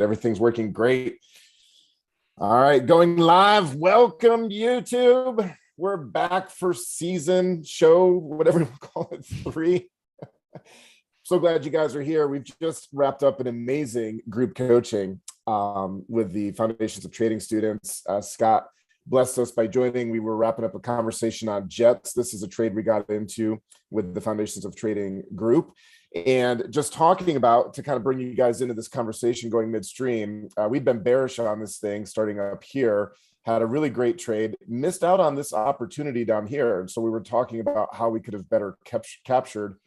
Everything's working great. All right, going live. Welcome, YouTube. We're back for season show, whatever you call it, 3. So glad you guys are here. We've just wrapped up an amazing group coaching with the Foundations of Trading students. Scott blessed us by joining. We were wrapping up a conversation on JETS. This is a trade we got into with the Foundations of Trading group. And just talking about, to kind of bring you guys into this conversation going midstream, we've been bearish on this thing starting up here, had a really great trade, missed out on this opportunity down here. And so we were talking about how we could have better captured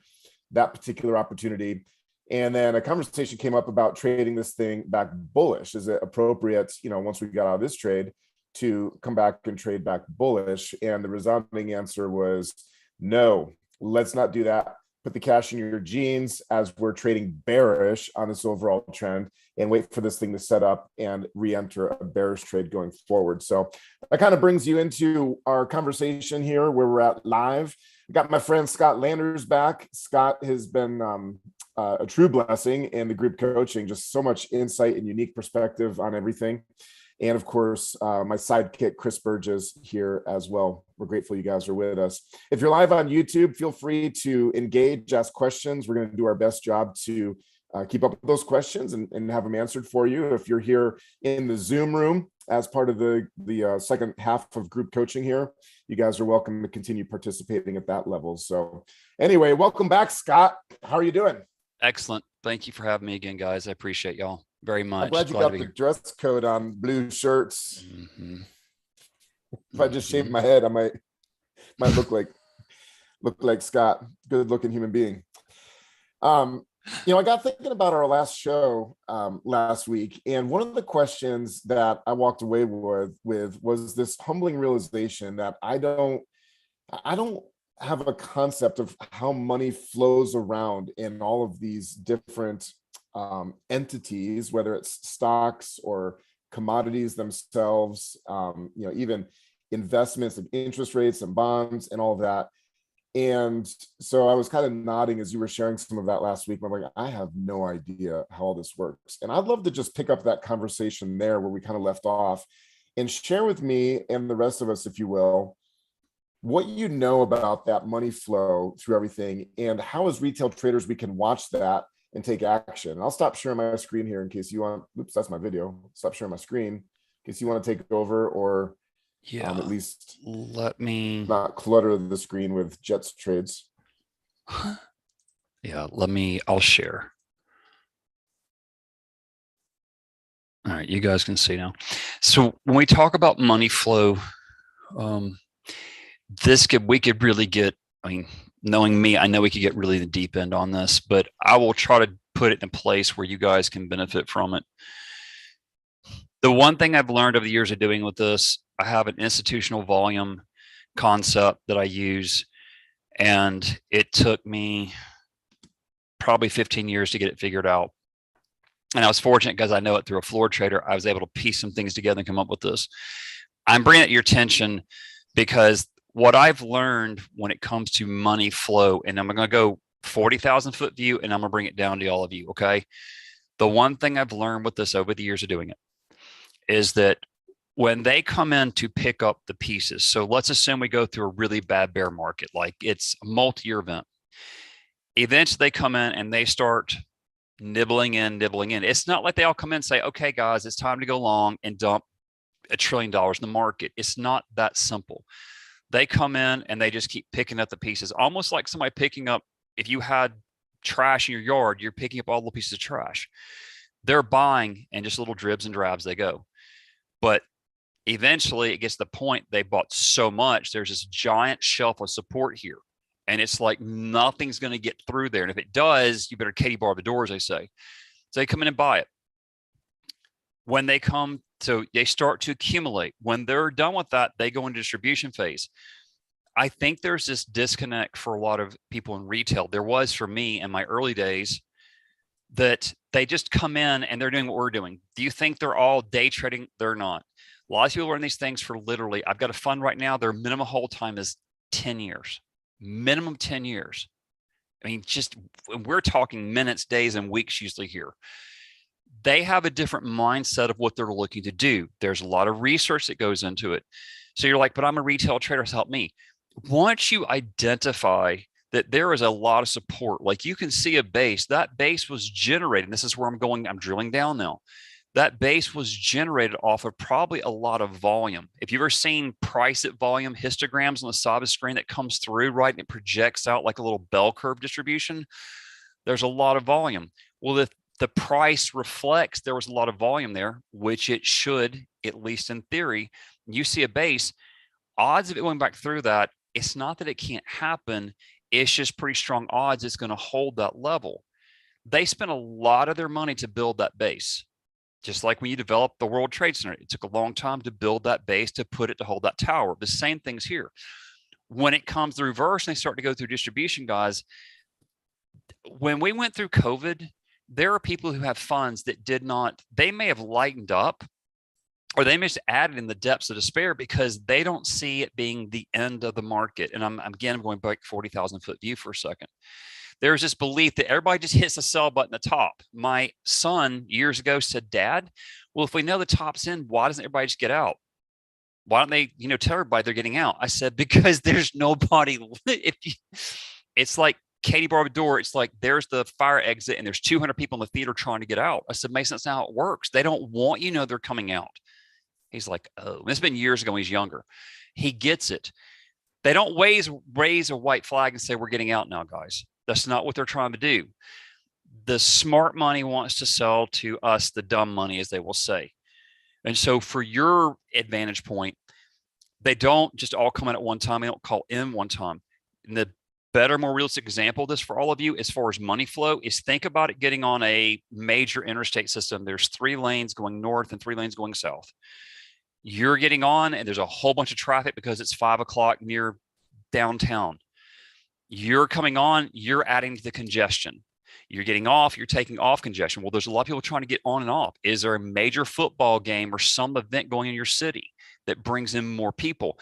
that particular opportunity. And then a conversation came up about trading this thing back bullish. Is it appropriate, once we got out of this trade, to come back and trade back bullish? And the resounding answer was no, let's not do that. Put the cash in your jeans as we're trading bearish on this overall trend and wait for this thing to set up and re-enter a bearish trade going forward. So that kind of brings you into our conversation here where we're at live. I got my friend Scott Landers back. Scott has been a true blessing in the group coaching, just so much insight and unique perspective on everything. And of course, my sidekick, Chris Burgess, here as well. We're grateful you guys are with us. If you're live on YouTube, feel free to engage, ask questions. We're going to do our best job to keep up with those questions and have them answered for you. If you're here in the Zoom room as part of the second half of group coaching here, you guys are welcome to continue participating at that level. So anyway, welcome back, Scott. How are you doing? Excellent. Thank you for having me again, guys. I appreciate y'all very much. I'm glad you got the dress code on, blue shirts. If I just shaved my head, I might look like Scott. Good looking human being. I got thinking about our last show last week, and one of the questions that I walked away with was this humbling realization that I don't have a concept of how money flows around in all of these different entities, whether it's stocks or commodities themselves, even investments and interest rates and bonds and all of that. And so I was kind of nodding as you were sharing some of that last week. I'm like, I have no idea how all this works. And I'd love to just pick up that conversation there where we kind of left off and share with me and the rest of us, if you will, what you know about that money flow through everything, and how as retail traders we can watch that and take action. And I'll stop sharing my screen here in case you want. Oops, that's my video. Stop sharing my screen in case you want to take over, or at least let me not clutter the screen with JETS trades. I'll share. All right, you guys can see now. So when we talk about money flow, we could really get, knowing me, I know we could get really the deep end on this, but I will try to put it in a place where you guys can benefit from it. The one thing I've learned over the years of doing with this, I have an institutional volume concept that I use, and it took me probably 15 years to get it figured out. And I was fortunate because I know it through a floor trader. I was able to piece some things together and come up with this. I'm bringing it to your attention because what I've learned when it comes to money flow, and I'm going to go 40,000 foot view, and I'm going to bring it down to all of you. Okay. The one thing I've learned with this over the years of doing it is that when they come in to pick up the pieces, so let's assume we go through a really bad bear market, like it's a multi-year event. Eventually they come in and they start nibbling in. It's not like they all come in and say, okay, guys, it's time to go long and dump $1 trillion in the market. It's not that simple. They come in and they just keep picking up the pieces, almost like somebody picking up, if you had trash in your yard, you're picking up all the pieces of trash. They're buying, and just little dribs and drabs they go. But eventually it gets to the point they bought so much, there's this giant shelf of support here. And it's like nothing's going to get through there. And if it does, you better Katie bar the door, as they say. So they come in and buy it. When they come to, they start to accumulate. When they're done with that, they go into distribution phase. I think there's this disconnect for a lot of people in retail. There was for me in my early days, that they just come in and they're doing what we're doing. Do you think they're all day trading? They're not. A lot of people learn these things for literally, I've got a fund right now, their minimum hold time is 10 years, minimum 10 years. Just we're talking minutes, days, and weeks usually here. they have a different mindset of what they're looking to do. There's a lot of research that goes into it. So you're like, but I'm a retail trader, so help me. Once you identify that there is a lot of support, like you can see a base, that base was generated. This is where I'm going, I'm drilling down now. That base was generated off of probably a lot of volume. If you've ever seen price at volume histograms on the side of the screen that comes through, right, and it projects out like a little bell curve distribution, there's a lot of volume. Well, if the price reflects there was a lot of volume there, which it should, at least in theory, you see a base, odds of it going back through that, it's not that it can't happen, it's just pretty strong odds it's going to hold that level. They spent a lot of their money to build that base. Just like when you develop the World Trade Center, it took a long time to build that base, to put it, to hold that tower. The same thing's here. When it comes the reverse and they start to go through distribution, guys, when we went through COVID, there are people who have funds that did not, they may have lightened up, or they may have added in the depths of despair because they don't see it being the end of the market. And I'm going back 40,000 foot view for a second. There's this belief that everybody just hits the sell button at the top. My son years ago said, Dad, well, if we know the top's in, why doesn't everybody just get out? Why don't they, tell everybody they're getting out? I said, because there's nobody. It's like Katie Barbador. It's like there's the fire exit and there's 200 people in the theater trying to get out. I said, Mason, that's not how it works. They don't want they're coming out. He's like, oh, it's been years ago when he's younger. He gets it. They don't raise a white flag and say, we're getting out now, guys. That's not what they're trying to do. The smart money wants to sell to us the dumb money, as they will say. And so for your advantage point, they don't just all come in at one time. They don't call in one time. And the better, more realistic example of this for all of you, as far as money flow, is think about it getting on a major interstate system. There's 3 lanes going north and 3 lanes going south. You're getting on and there's a whole bunch of traffic because it's 5 o'clock near downtown. You're coming on, you're adding to the congestion. You're getting off, you're taking off congestion. Well, there's a lot of people trying to get on and off. Is there a major football game or some event going in your city that brings in more people?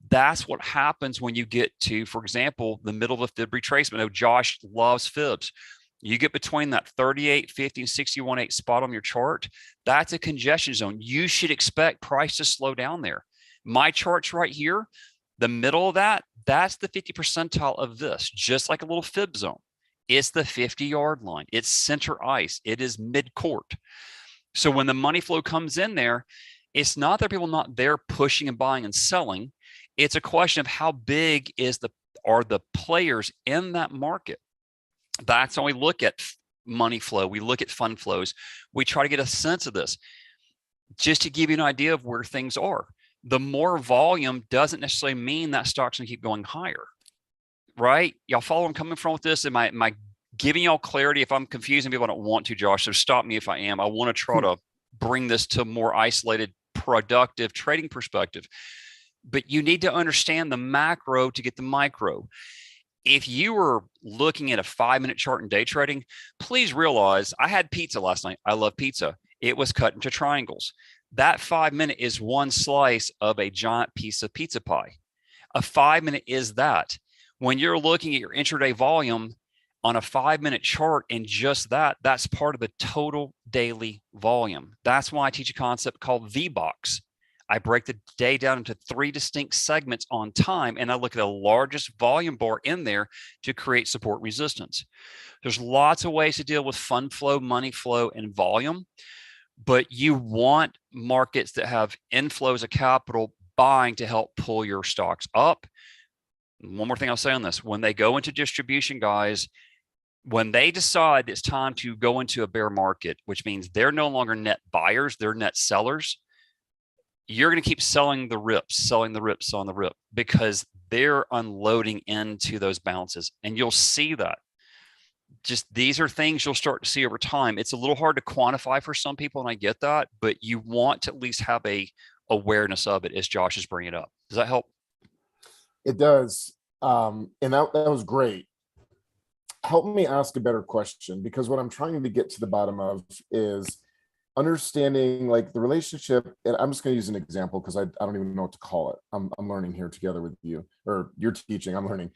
That's what happens when you get to, for example, the middle of the fib retracement. Oh, Josh loves fibs. You get between that 38, 50, and 61.8 spot on your chart. That's a congestion zone. You should expect price to slow down there. My chart's right here. The middle of that, that's the 50 percentile of this, just like a little fib zone. It's the 50-yard line. It's center ice. It is mid-court. So when the money flow comes in there, it's not that people are not there pushing and buying and selling. It's a question of how big are the players in that market. That's when we look at money flow. We look at fund flows. We try to get a sense of this. Just to give you an idea of where things are. The more volume doesn't necessarily mean that stock's gonna keep going higher, right? Y'all follow where I'm coming from with this? Am I giving y'all clarity? If I'm confusing people, I don't want to, Josh, so stop me if I am. I want to try to bring this to a more isolated, productive trading perspective. But you need to understand the macro to get the micro. If you were looking at a 5-minute chart in day trading, please realize I had pizza last night. I love pizza. It was cut into triangles. That 5-minute is one slice of a giant piece of pizza pie. A 5-minute is that. When you're looking at your intraday volume on a 5-minute chart and just that's part of the total daily volume. That's why I teach a concept called V-Box. I break the day down into 3 distinct segments on time, and I look at the largest volume bar in there to create support resistance. There's lots of ways to deal with fund flow, money flow, and volume. But you want markets that have inflows of capital buying to help pull your stocks up. One more thing I'll say on this. When they go into distribution, guys, when they decide it's time to go into a bear market, which means they're no longer net buyers, they're net sellers, you're going to keep selling the rips, because they're unloading into those bounces. And you'll see that. Just these are things you'll start to see over time. It's a little hard to quantify for some people, and I get that, but you want to at least have a awareness of it as Josh is bringing it up. Does that help? It does. And that was great. Help me ask a better question, because what I'm trying to get to the bottom of is understanding like the relationship. And I'm just going to use an example because I don't even know what to call it. I'm learning here together with you, or you're teaching, I'm learning.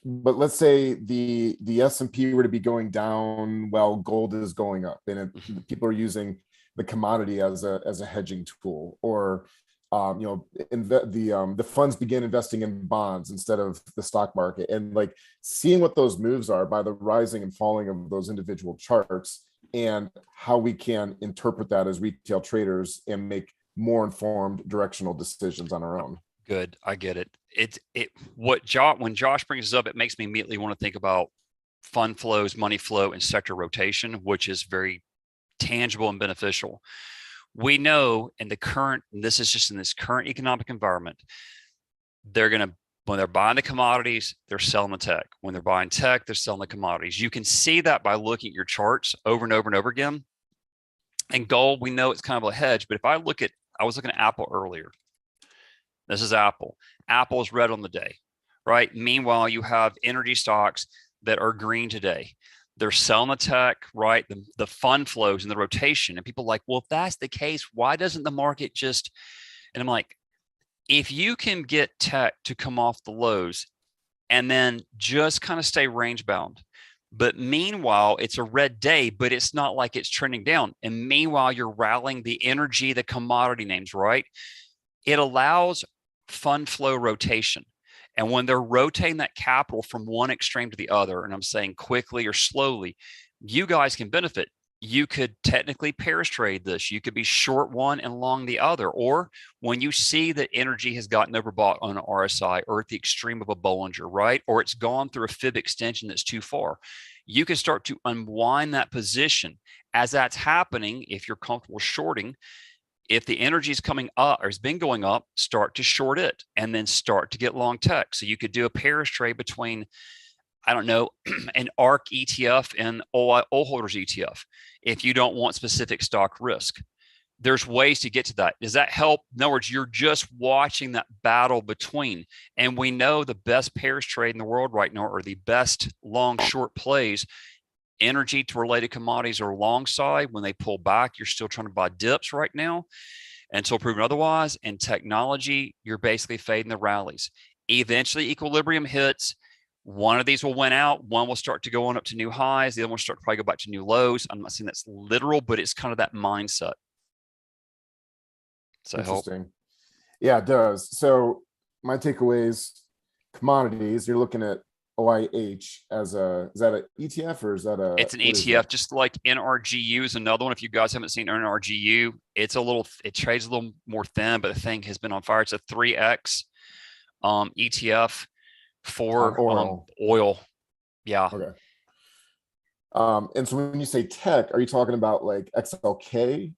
but let's say the S&P were to be going down while gold is going up, and people are using the commodity as a hedging tool, or the funds begin investing in bonds instead of the stock market, and like seeing what those moves are by the rising and falling of those individual charts, and how we can interpret that as retail traders and make more informed directional decisions on our own. Good. I get it. When Josh brings this up, it makes me immediately want to think about fund flows, money flow, and sector rotation, which is very tangible and beneficial. We know this is just in this current economic environment, when they're buying the commodities, they're selling the tech. When they're buying tech, they're selling the commodities. You can see that by looking at your charts over and over and over again. And gold, we know it's kind of a hedge, but I was looking at Apple earlier. This is Apple. Apple is red on the day, right? Meanwhile, you have energy stocks that are green today. They're selling the tech, right? The fund flows and the rotation. And people are like, well, if that's the case, why doesn't the market just, and I'm like, if you can get tech to come off the lows and then just kind of stay range bound, but meanwhile, it's a red day, but it's not like it's trending down. And meanwhile, you're rallying the energy, the commodity names, right? It allows fund flow rotation. And when they're rotating that capital from one extreme to the other, and I'm saying quickly or slowly, you guys can benefit. You could technically pairs trade this. You could be short one and long the other. Or when you see that energy has gotten overbought on an RSI or at the extreme of a Bollinger, right? Or it's gone through a fib extension that's too far, you can start to unwind that position. As that's happening, if you're comfortable shorting, if the energy is coming up or has been going up, start to short it and then start to get long tech. So you could do a pairs trade between, I don't know, an ARK ETF and oil holders ETF if you don't want specific stock risk. There's ways to get to that. Does that help? In other words, you're just watching that battle between. And we know the best pairs trade in the world right now, or the best long short plays, energy to related commodities are long side. When they pull back, you're still trying to buy dips right now until proven otherwise. And technology, you're basically fading the rallies. Eventually, equilibrium hits. One of these will win out. One will start to go on up to new highs. The other one will start to probably go back to new lows. I'm not saying that's literal, but it's kind of that mindset. Does that help? Interesting. Yeah, it does. So my takeaways, commodities, you're looking at OIH as is that an ETF or is that it's an ETF, just like NRGU is another one. If you guys haven't seen NRGU, it trades a little more thin, but the thing has been on fire. It's a 3X ETF for oil. Yeah. Okay. And so when you say tech, are you talking about like XLK,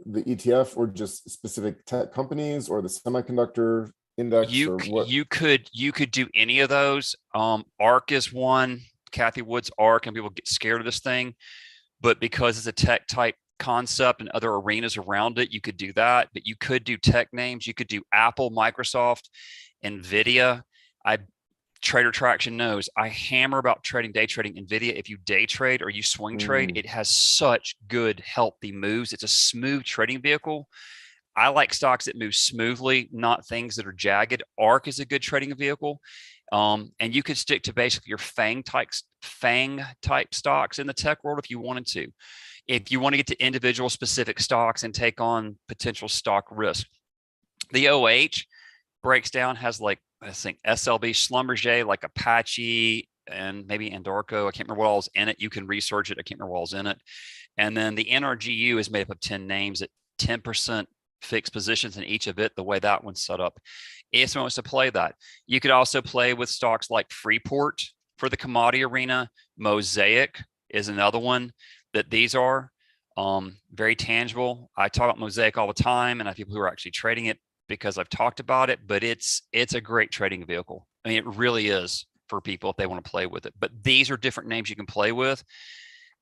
the ETF, or just specific tech companies, or the semiconductor index? You could do any of those. ARK is one, Kathy Wood's ARK, and people get scared of this thing, but because it's a tech type concept and other arenas around it, you could do that. But you could do tech names. You could do Apple, Microsoft, Nvidia. Trader Traction knows I hammer about day trading Nvidia. If you day trade or you swing trade, it has such good healthy moves. It's a smooth trading vehicle. I like stocks that move smoothly, not things that are jagged. ARK is a good trading vehicle. And you could stick to basically your FANG type stocks in the tech world if you wanted to. If you want to get to individual specific stocks and take on potential stock risk. The OH breaks down, has like, I think SLB, Schlumberger, like Apache, and maybe Anadarko. I can't remember what all is in it. You can research it. I can't remember what all is in it. And then the NRGU is made up of 10 names at 10% fixed positions in each of it, the way that one's set up. If someone wants to play that, you could also play with stocks like Freeport for the commodity arena. Mosaic is another one that these are very tangible. I talk about Mosaic all the time, and I have people who are actually trading it because I've talked about it, but it's a great trading vehicle. I mean, it really is for people if they want to play with it. But these are different names you can play with.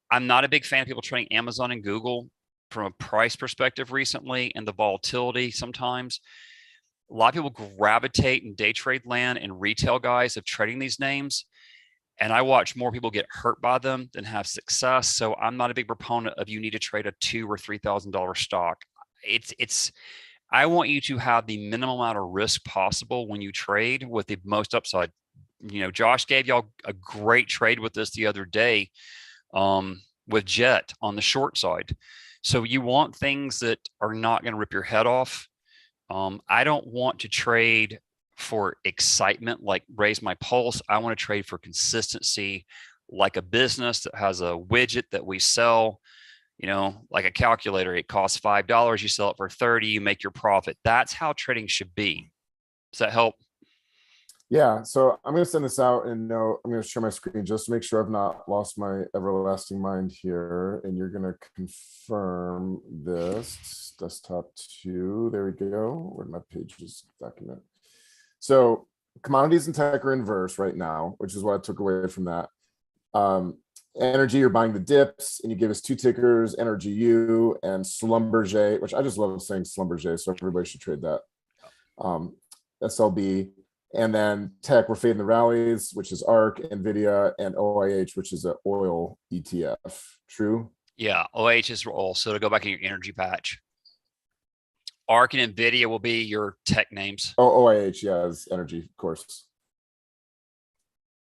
I'm not a big fan of people trading Amazon and Google from a price perspective recently, and the volatility sometimes. A lot of people gravitate in day trade land and retail guys of trading these names. And I watch more people get hurt by them than have success. So I'm not a big proponent of you need to trade a $2,000 or $3,000 stock. I want you to have the minimum amount of risk possible when you trade with the most upside. Josh gave y'all a great trade with this the other day, with Jet on the short side. So you want things that are not going to rip your head off. I don't want to trade for excitement, like raise my pulse. I want to trade for consistency, like a business that has a widget that we sell, like a calculator. It costs $5. You sell it for 30, you make your profit. That's how trading should be. Does that help? Yeah, so I'm going to send this out, and no, I'm going to share my screen just to make sure I've not lost my everlasting mind here. And you're going to confirm this desktop 2. There we go. Where my pages document? So commodities and tech are inverse right now, which is what I took away from that. Energy, you're buying the dips, and you give us 2 tickers, Energy U and Schlumberger, which I just love saying Schlumberger, so everybody should trade that. SLB. And then tech, we're fading the rallies, which is ARC, NVIDIA, and OIH, which is an oil ETF. True? Yeah, OIH is oil. So to go back in your energy patch. ARC and NVIDIA will be your tech names. Oh, OIH, yeah, is energy, of course.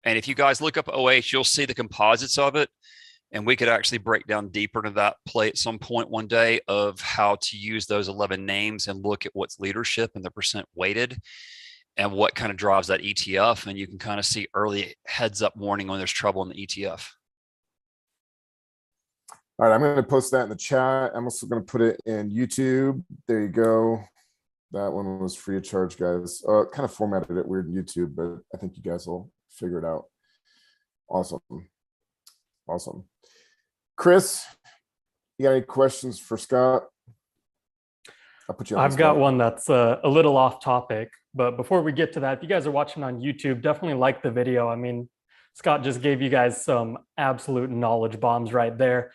And if you guys look up OIH, you'll see the composites of it. And we could actually break down deeper into that play at some point one day of how to use those 11 names and look at what's leadership and the percent weighted, and what kind of drives that ETF. And you can kind of see early heads up warning when there's trouble in the ETF. All right, I'm going to post that in the chat. I'm also going to put it in YouTube. There you go. That one was free of charge, guys. Kind of formatted it weird in YouTube, but I think you guys will figure it out. Awesome. Awesome. Chris, you got any questions for Scott? I'll put you on. I've got one that's a little off topic, but before we get to that, if you guys are watching on YouTube, definitely like the video. I mean, Scott just gave you guys some absolute knowledge bombs right there.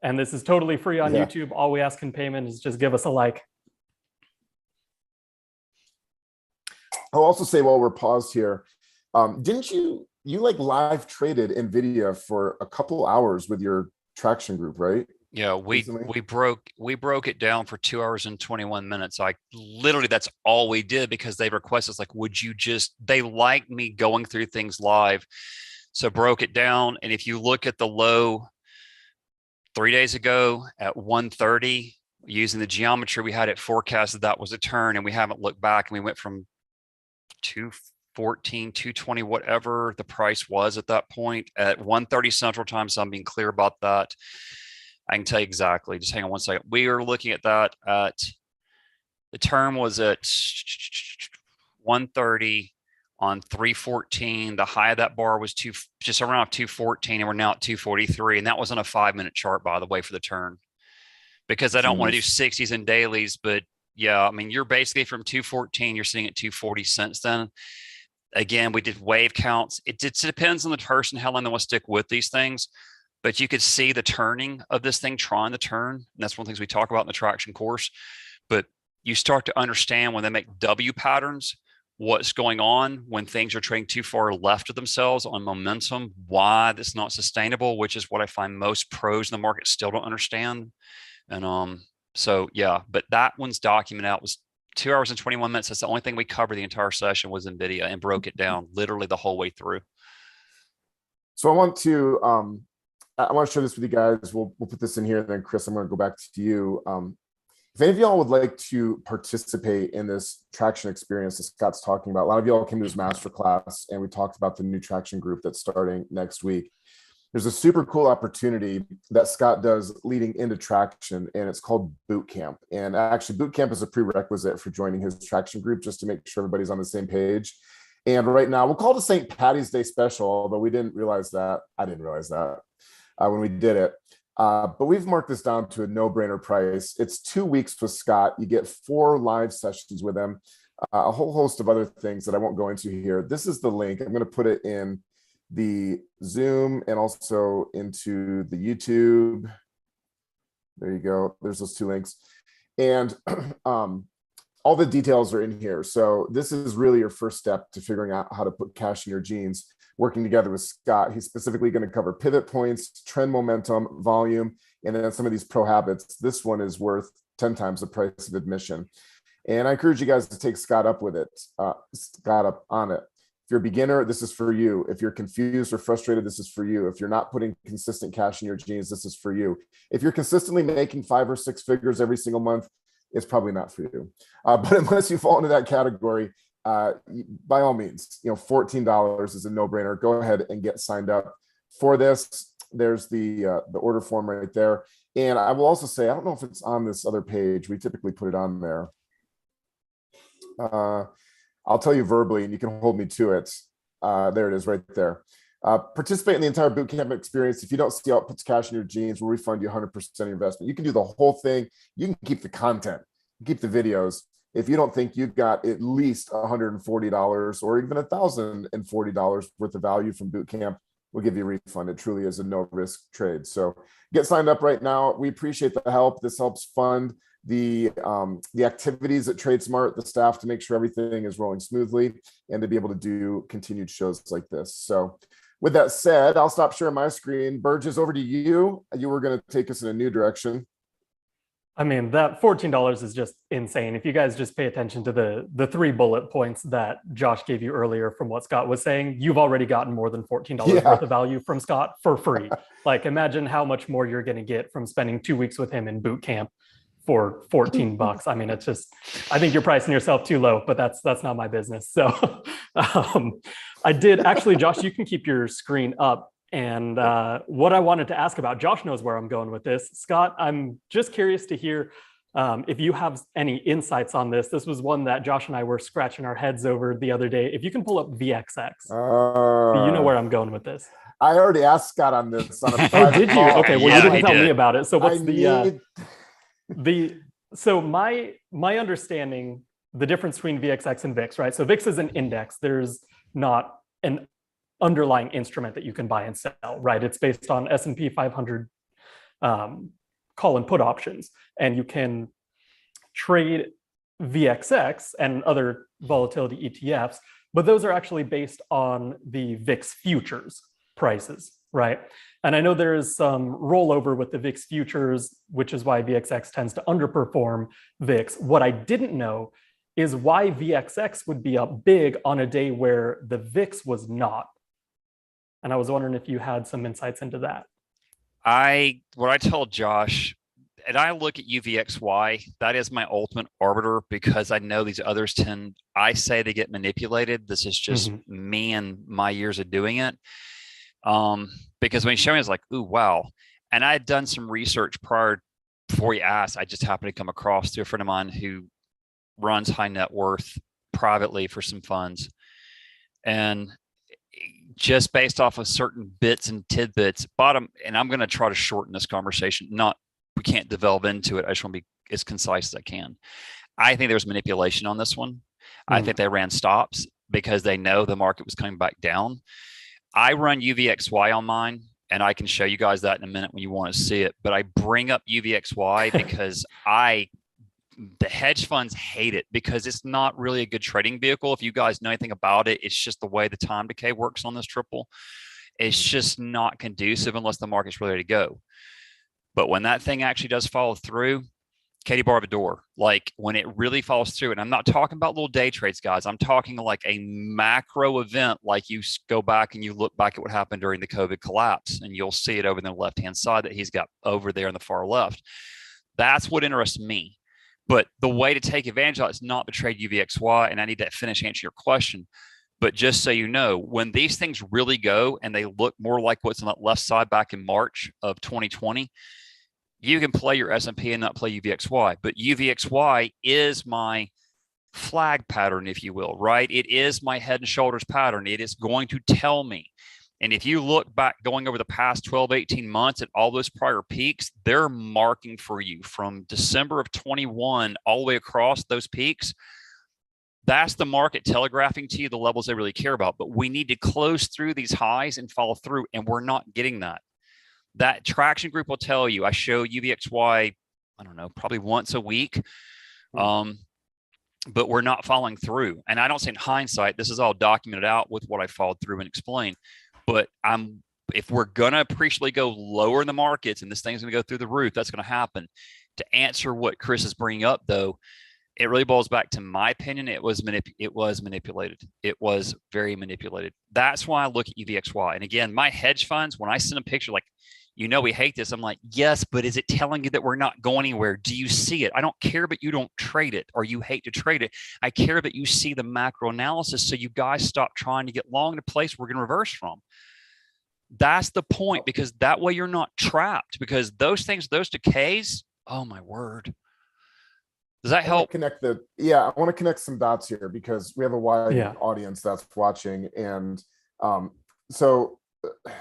And this is totally free on YouTube. All we ask in payment is just give us a like. I'll also say while we're paused here, didn't you like live traded NVIDIA for a couple hours with your traction group, right? Yeah, we broke it down for 2 hours and 21 minutes. I literally, that's all we did, because they requested, like, they like me going through things live. So broke it down. And if you look at the low 3 days ago at 130, using the geometry we had it forecasted, that was a turn, and we haven't looked back, and we went from 214, 220, whatever the price was at that point at 1:30 Central Time. So I'm being clear about that. I can tell you exactly. Just hang on one second. We are looking at that at, the term was at 1:30 on 314. The high of that bar was just around 214, and we're now at 243. And that was on a 5-minute chart, by the way, for the turn, because I don't want to do 60s and dailies. But yeah, I mean, you're basically from 214, you're sitting at 240 since then. Again, we did wave counts. It depends on the person, how long they want to stick with these things. But you could see the turning of this thing trying to turn. And that's one of the things we talk about in the traction course. But you start to understand when they make W patterns, what's going on when things are trading too far left of themselves on momentum, why that's not sustainable, which is what I find most pros in the market still don't understand. And so, yeah, but that one's documented out, was 2 hours and 21 minutes. That's the only thing we covered the entire session was NVIDIA, and broke it down literally the whole way through. So I want to share this with you guys. We'll put this in here, and then Chris, I'm going to go back to you. If any of y'all would like to participate in this traction experience that Scott's talking about, a lot of y'all came to his masterclass, and we talked about the new traction group that's starting next week. There's a super cool opportunity that Scott does leading into traction, and it's called boot camp. And actually, boot camp is a prerequisite for joining his traction group, just to make sure everybody's on the same page. And right now, we'll call it a St. Patty's Day special, although we didn't realize that. I didn't realize that when we did it. But we've marked this down to a no-brainer price. It's 2 weeks with Scott. You get 4 live sessions with him, a whole host of other things that I won't go into here. This is the link. I'm going to put it in the Zoom and also into the YouTube. There you go. There's those 2 links. And all the details are in here. So this is really your first step to figuring out how to put cash in your jeans, working together with Scott. He's specifically going to cover pivot points, trend momentum, volume, and then some of these pro habits. This one is worth 10 times the price of admission. And I encourage you guys to take Scott up with it, Scott up on it. If you're a beginner, this is for you. If you're confused or frustrated, this is for you. If you're not putting consistent cash in your jeans, this is for you. If you're consistently making 5 or 6 figures every single month, it's probably not for you. But unless you fall into that category, by all means, $14 is a no-brainer. Go ahead and get signed up for this. There's the order form right there. And I will also say, I don't know if it's on this other page. We typically put it on there. I'll tell you verbally, and you can hold me to it. There it is right there. Participate in the entire bootcamp experience. If you don't see how it puts cash in your jeans, we'll refund you 100% of your investment. You can do the whole thing. You can keep the content, keep the videos. If you don't think you've got at least $140 or even $1,040 worth of value from bootcamp, we'll give you a refund. It truly is a no-risk trade. So get signed up right now. We appreciate the help. This helps fund the activities at Tradesmart, the staff, to make sure everything is rolling smoothly and to be able to do continued shows like this. So with that said, I'll stop sharing my screen. Burgess, over to you. You were going to take us in a new direction. I mean, that $14 is just insane. If you guys just pay attention to the 3 bullet points that Josh gave you earlier from what Scott was saying, you've already gotten more than $14 worth of value from Scott for free. Like, imagine how much more you're going to get from spending 2 weeks with him in boot camp for $14. I mean, it's just, I think you're pricing yourself too low, but that's not my business. So I did actually, Josh, you can keep your screen up. And what I wanted to ask about, Josh knows where I'm going with this. Scott, I'm just curious to hear if you have any insights on this. This was one that Josh and I were scratching our heads over the other day. If you can pull up VXX, you know where I'm going with this. I already asked Scott on this. On a oh, did you? call. Okay, well, you didn't tell me about it. So what's so my understanding, the difference between VXX and VIX, right? So VIX is an index. There's not an underlying instrument that you can buy and sell, right? It's based on S&P 500 call and put options, and you can trade VXX and other volatility ETFs, but those are actually based on the VIX futures prices, right? And I know there is some rollover with the VIX futures, which is why VXX tends to underperform VIX. What I didn't know is why VXX would be up big on a day where the VIX was not. And I was wondering if you had some insights into that. What I told Josh, and I look at UVXY, that is my ultimate arbiter, because I know these others I say they get manipulated. This is just me and my years of doing it. Because when he showed me, I was like, ooh, wow. And I had done some research before he asked. I just happened to come across to a friend of mine who runs high net worth privately for some funds. And just based off of certain bits and tidbits, and I'm going to try to shorten this conversation. We can't delve into it. I just want to be as concise as I can. I think there was manipulation on this one. I think they ran stops because they know the market was coming back down. I run UVXY on mine, and I can show you guys that in a minute when you want to see it. But I bring up UVXY because the hedge funds hate it because it's not really a good trading vehicle. If you guys know anything about it, it's just the way the time decay works on this triple. It's just not conducive unless the market's ready to go. But when that thing actually does follow through, Katie Barbador, like when it really follows through, and I'm not talking about little day trades, guys. I'm talking like a macro event, like you go back and you look back at what happened during the COVID collapse, and you'll see it over the left-hand side that he's got over there on the far left. That's what interests me. But the way to take advantage of it is not to trade UVXY, and I need to finish answering your question. But just so you know, when these things really go and they look more like what's on that left side back in March of 2020, you can play your S&P and not play UVXY. But UVXY is my flag pattern, if you will, right? It is my head and shoulders pattern. It is going to tell me. And if you look back going over the past 12, 18 months at all those prior peaks, they're marking for you from December of 21 all the way across those peaks. That's the market telegraphing to you the levels they really care about. But we need to close through these highs and follow through, and we're not getting that. That traction group will tell you. I show UVXY, I don't know, probably once a week. But we're not following through. And I don't say in hindsight, this is all documented out with what I followed through and explained. But if we're going to appreciably go lower in the markets and this thing's going to go through the roof, that's going to happen. To answer what Chris is bringing up, though, it really boils back to my opinion. It was manipulated. It was very manipulated. That's why I look at UVXY. And again, my hedge funds, when I send a picture like, we hate this. I'm like, yes, but is it telling you that we're not going anywhere? Do you see it? I don't care, but you don't trade it or you hate to trade it. I care that you see the macro analysis. So you guys stop trying to get long in a place we're going to reverse from. That's the point, because that way you're not trapped, because those things, those decays, oh my word. Does that help? I want to connect some dots here because we have a wide audience that's watching. And so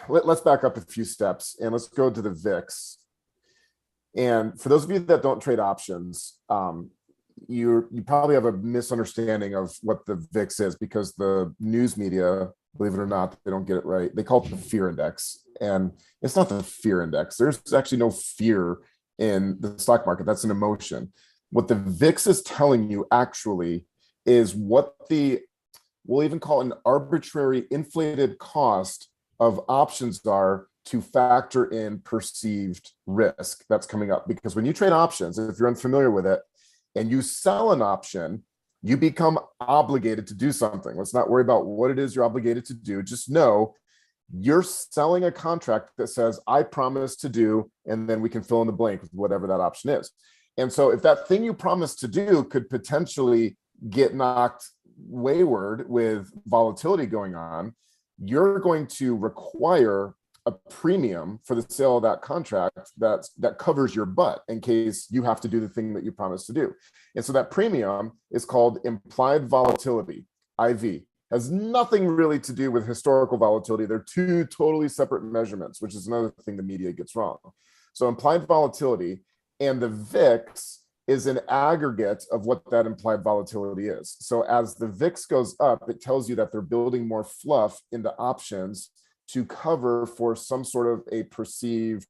let's back up a few steps and let's go to the VIX. And for those of you that don't trade options, you probably have a misunderstanding of what the VIX is, because the news media, believe it or not, they don't get it right. They call it the fear index. And it's not the fear index. There's actually no fear in the stock market. That's an emotion. What the VIX is telling you actually is what we'll even call an arbitrary inflated cost of options are to factor in perceived risk that's coming up. Because when you trade options, if you're unfamiliar with it, and you sell an option, you become obligated to do something. Let's not worry about what it is you're obligated to do. Just know you're selling a contract that says, I promise to do, and then we can fill in the blank with whatever that option is. And so if that thing you promised to do could potentially get knocked wayward with volatility going on, you're going to require a premium for the sale of that contract that covers your butt in case you have to do the thing that you promised to do. And so that premium is called implied volatility, IV. Has nothing really to do with historical volatility. They're two totally separate measurements, which is another thing the media gets wrong. So implied volatility and the VIX is an aggregate of what that implied volatility is. So as the VIX goes up, it tells you that they're building more fluff into options to cover for some sort of a perceived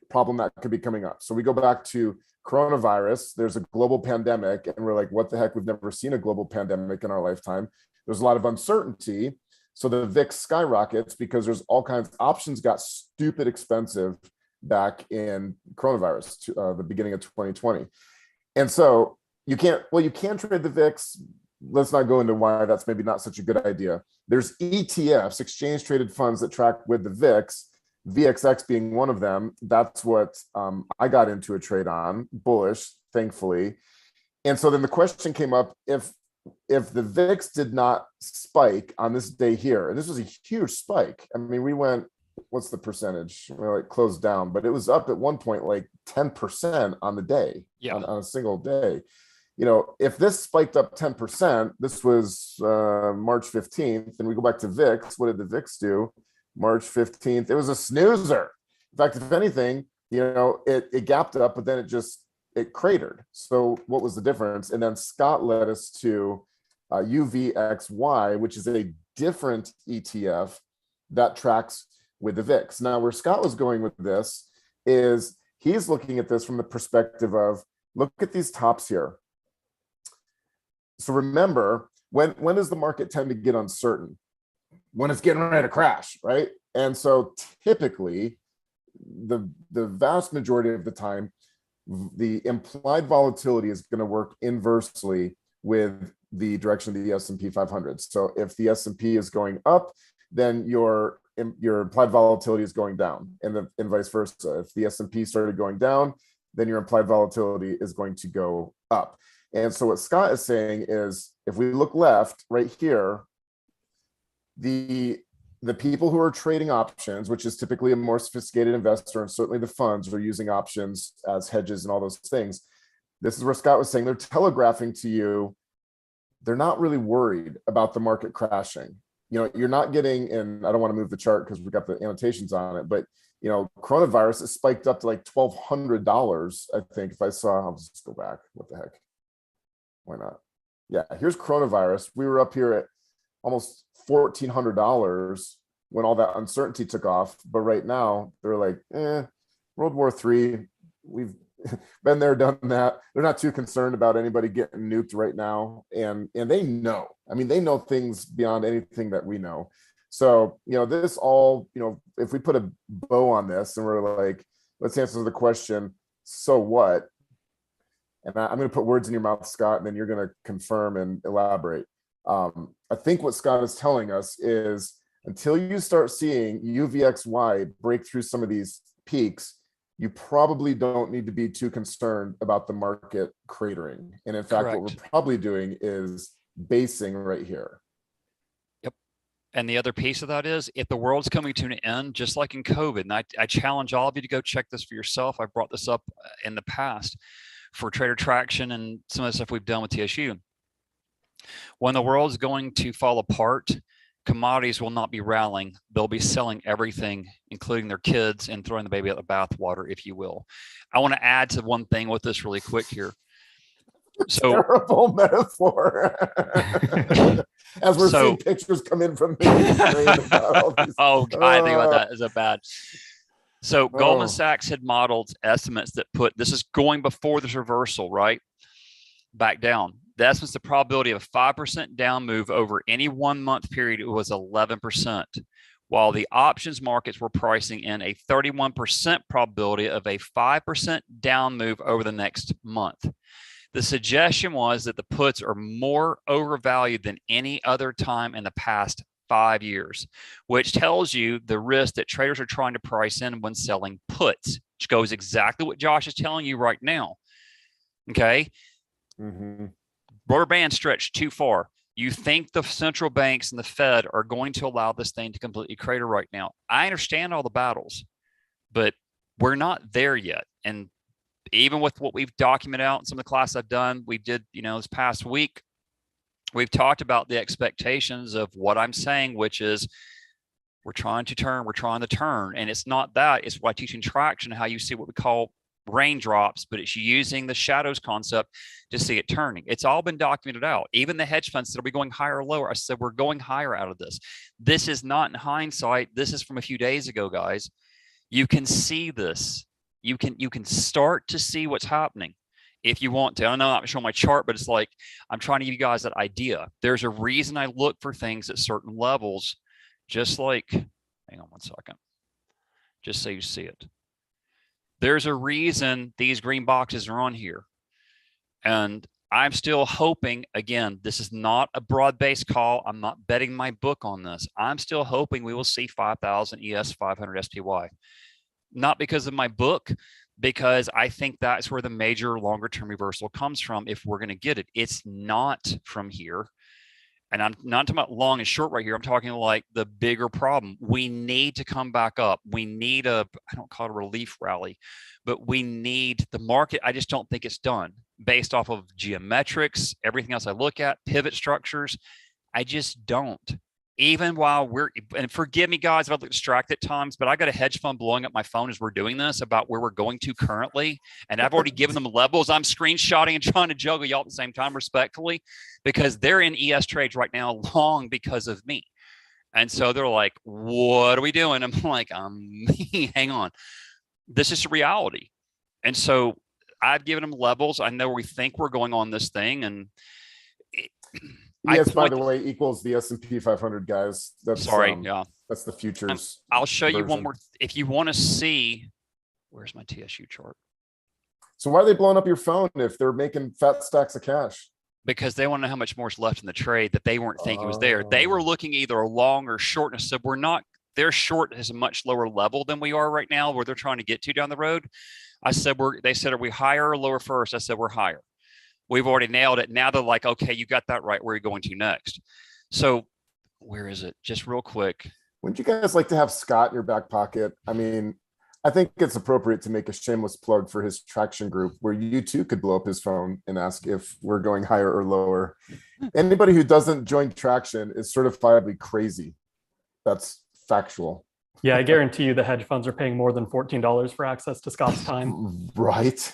problem that could be coming up. So we go back to coronavirus. There's a global pandemic, and we're like, what the heck? We've never seen a global pandemic in our lifetime. There's a lot of uncertainty. So the VIX skyrockets because there's all kinds of options got stupid expensive back in coronavirus, the beginning of 2020. And so you can trade the VIX. Let's not go into why that's maybe not such a good idea. There's ETFs, exchange traded funds, that track with the VIX, VXX being one of them. That's what I got into a trade on, bullish, thankfully. And so then the question came up, if the VIX did not spike on this day here, and this was a huge spike. I mean, we went, what's the percentage? Well, it closed down, but it was up at one point like 10% on the day, on a single day. If this spiked up 10%, this was March 15th, and we go back to VIX. What did the VIX do? March 15th, it was a snoozer. In fact, if anything, it gapped up, but then it cratered. So what was the difference? And then Scott led us to UVXY, which is a different ETF that tracks with the VIX. Now, where Scott was going with this is he's looking at this from the perspective of, look at these tops here. So remember, when does the market tend to get uncertain? When it's getting ready to crash, right? And so typically, the vast majority of the time, the implied volatility is going to work inversely with the direction of the S&P 500. So if the S&P is going up, then your implied volatility is going down, and vice versa. If the S&P started going down, then your implied volatility is going to go up. And so what Scott is saying is, if we look left right here, the people who are trading options, which is typically a more sophisticated investor, and certainly the funds are using options as hedges and all those things. This is where Scott was saying they're telegraphing to you, they're not really worried about the market crashing. You're not getting, and I don't want to move the chart because we've got the annotations on it, but coronavirus is spiked up to like $1,200, I think. If I saw, I'll just go back. What the heck? Why not? Yeah, here's coronavirus. We were up here at almost $1,400 when all that uncertainty took off. But right now, they're like, World War III, we've been there, done that. They're not too concerned about anybody getting nuked right now. And they know. I mean, they know things beyond anything that we know. So, this all, if we put a bow on this and we're like, let's answer the question, so what? and I'm going to put words in your mouth, Scott, and then you're going to confirm and elaborate. I think what Scott is telling us is until you start seeing UVXY break through some of these peaks, you probably don't need to be too concerned about the market cratering. And in fact, what we're probably doing is basing right here. Yep. And the other piece of that is if the world's coming to an end, just like in COVID, and I challenge all of you to go check this for yourself. I brought this up in the past for Trader Traction and some of the stuff we've done with TSU. When the world's going to fall apart, commodities will not be rallying. They'll be selling everything, including their kids, and throwing the baby out the bathwater, if you will. I want to add to one thing with this really quick here. So terrible metaphor. As we're seeing pictures come in from me. Oh, I think about that. Is that bad? So Goldman Sachs had modeled estimates that put, this is going before this reversal, right? Back down. The estimates, the probability of a 5% down move over any 1 month period was 11%, while the options markets were pricing in a 31% probability of a 5% down move over the next month. The suggestion was that the puts are more overvalued than any other time in the past 5 years, which tells you the risk that traders are trying to price in when selling puts, which goes exactly what Josh is telling you right now. Okay. Mm-hmm. Rubber band stretched too far. You think the central banks and the Fed are going to allow this thing to completely crater right now. I understand all the battles, but we're not there yet. And even with what we've documented out in some of the classes I've done, we did, this past week, we've talked about the expectations of what I'm saying, which is we're trying to turn. And it's not that, it's why teaching traction, how you see what we call raindrops, but it's using the shadows concept to see it turning. It's all been documented out. Even the hedge funds said, are we going higher or lower? I said, we're going higher out of this. This is not in hindsight. This is from a few days ago, guys. You can see this. You can start to see what's happening if you want to. I know I'm not showing my chart, but it's like, I'm trying to give you guys that idea. There's a reason I look for things at certain levels, just like, hang on one second, just so you see it. There's a reason these green boxes are on here. And I'm still hoping, again, this is not a broad-based call. I'm not betting my book on this. I'm still hoping we will see 5,000 ES 500 SPY. Not because of my book, because I think that's where the major longer-term reversal comes from if we're going to get it. It's not from here. And I'm not talking about long and short right here. I'm talking like the bigger problem. We need to come back up. We need I don't call it a relief rally, but we need the market. I just don't think it's done based off of geometrics, everything else I look at, pivot structures. I just don't. Even while and forgive me guys if I look distracted at times, but I got a hedge fund blowing up my phone as we're doing this about where we're going to currently. And I've already given them levels. I'm screenshotting and trying to juggle y'all at the same time respectfully, because they're in ES trades right now long because of me. And so they're like, what are we doing? I'm like, hang on. This is a reality. And so I've given them levels. I know where we think we're going on this thing. And ES, by the way, equals the S&P 500, guys. That's that's the futures. I'll show you one more. If you want to see, where's my TSU chart? So why are they blowing up your phone if they're making fat stacks of cash? Because they want to know how much more is left in the trade that they weren't thinking was there. They were looking either long or short. And so we're not, their short is a much lower level than we are right now, where they're trying to get to down the road. I said, they said, are we higher or lower first? I said, we're higher. We've already nailed it. Now they're like, okay, you got that right. Where are you going to next? So where is it? Just real quick. Wouldn't you guys like to have Scott in your back pocket? I mean, I think it's appropriate to make a shameless plug for his traction group where you too could blow up his phone and ask if we're going higher or lower. Anybody who doesn't join traction is certifiably crazy. That's factual. Yeah, I guarantee you the hedge funds are paying more than $14 for access to Scott's time. Right.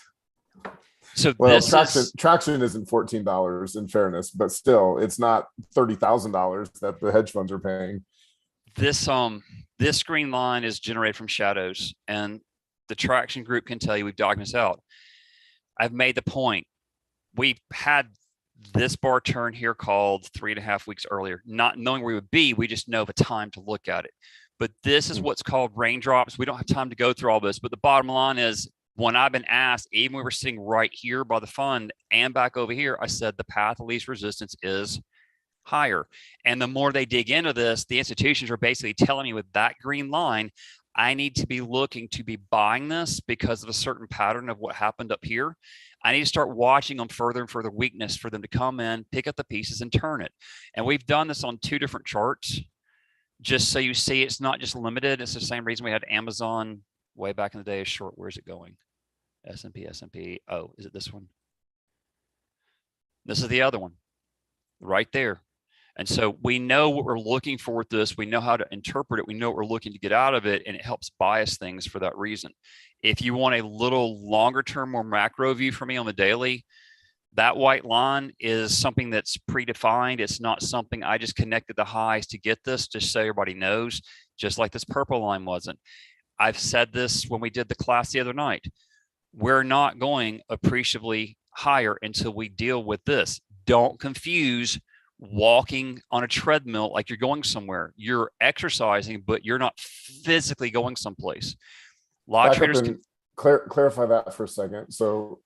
So well, traction isn't $14 in fairness, but still it's not $30,000 that the hedge funds are paying. This green line is generated from shadows, and the traction group can tell you we've documented this out. I've made the point. We had this bar turn here called 3.5 weeks earlier, not knowing where we would be. We just know the time to look at it. But this is what's called raindrops. We don't have time to go through all this, but the bottom line is when I've been asked, even when we were sitting right here by the fund and back over here, I said the path of least resistance is higher. And the more they dig into this, the institutions are basically telling me with that green line, I need to be looking to be buying this because of a certain pattern of what happened up here. I need to start watching them further and further weakness for them to come in, pick up the pieces and turn it. And we've done this on 2 different charts, just so you see it's not just limited. It's the same reason we had Amazon way back in the day is short. Where's it going? S&P. Oh, is it this one? This is the other one right there. And so we know what we're looking for with this. We know how to interpret it. We know what we're looking to get out of it, and it helps bias things for that reason. If you want a little longer term, more macro view for me on the daily, that white line is something that's predefined. It's not something I just connected the highs to get this, just so everybody knows, just like this purple line wasn't. I've said this when we did the class the other night. We're not going appreciably higher until we deal with this. Don't confuse walking on a treadmill like you're going somewhere. You're exercising, but you're not physically going someplace. A lot of traders can clarify that for a second. So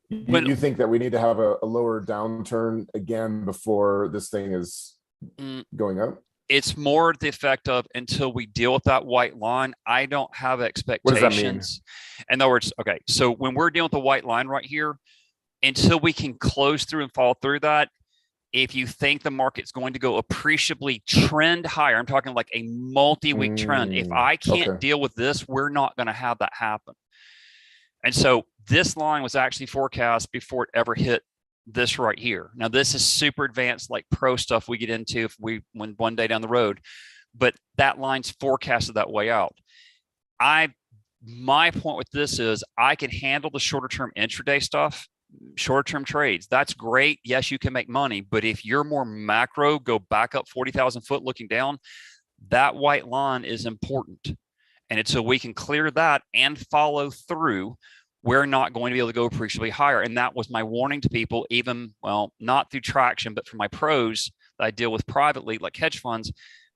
you think that we need to have a lower downturn again before this thing is going up? It's more the effect of until we deal with that white line, I don't have expectations. What does that mean? In other words, okay, so when we're dealing with the white line right here, until we can close through and fall through that, if you think the market's going to go appreciably trend higher, I'm talking like a multi-week trend. If I can't deal with this, we're not going to have that happen. And so this line was actually forecast before it ever hit this right here. Now, this is super advanced, like pro stuff we get into if we went one day down the road, but that line's forecasted that way out. My point with this is I can handle the shorter term intraday stuff. Short-term trades, that's great. Yes, you can make money, but if you're more macro, go back up 40,000 foot looking down, that white line is important. And it's so we can clear that and follow through, we're not going to be able to go appreciably higher. And that was my warning to people, even, well, not through traction, but for my pros that I deal with privately, like hedge funds,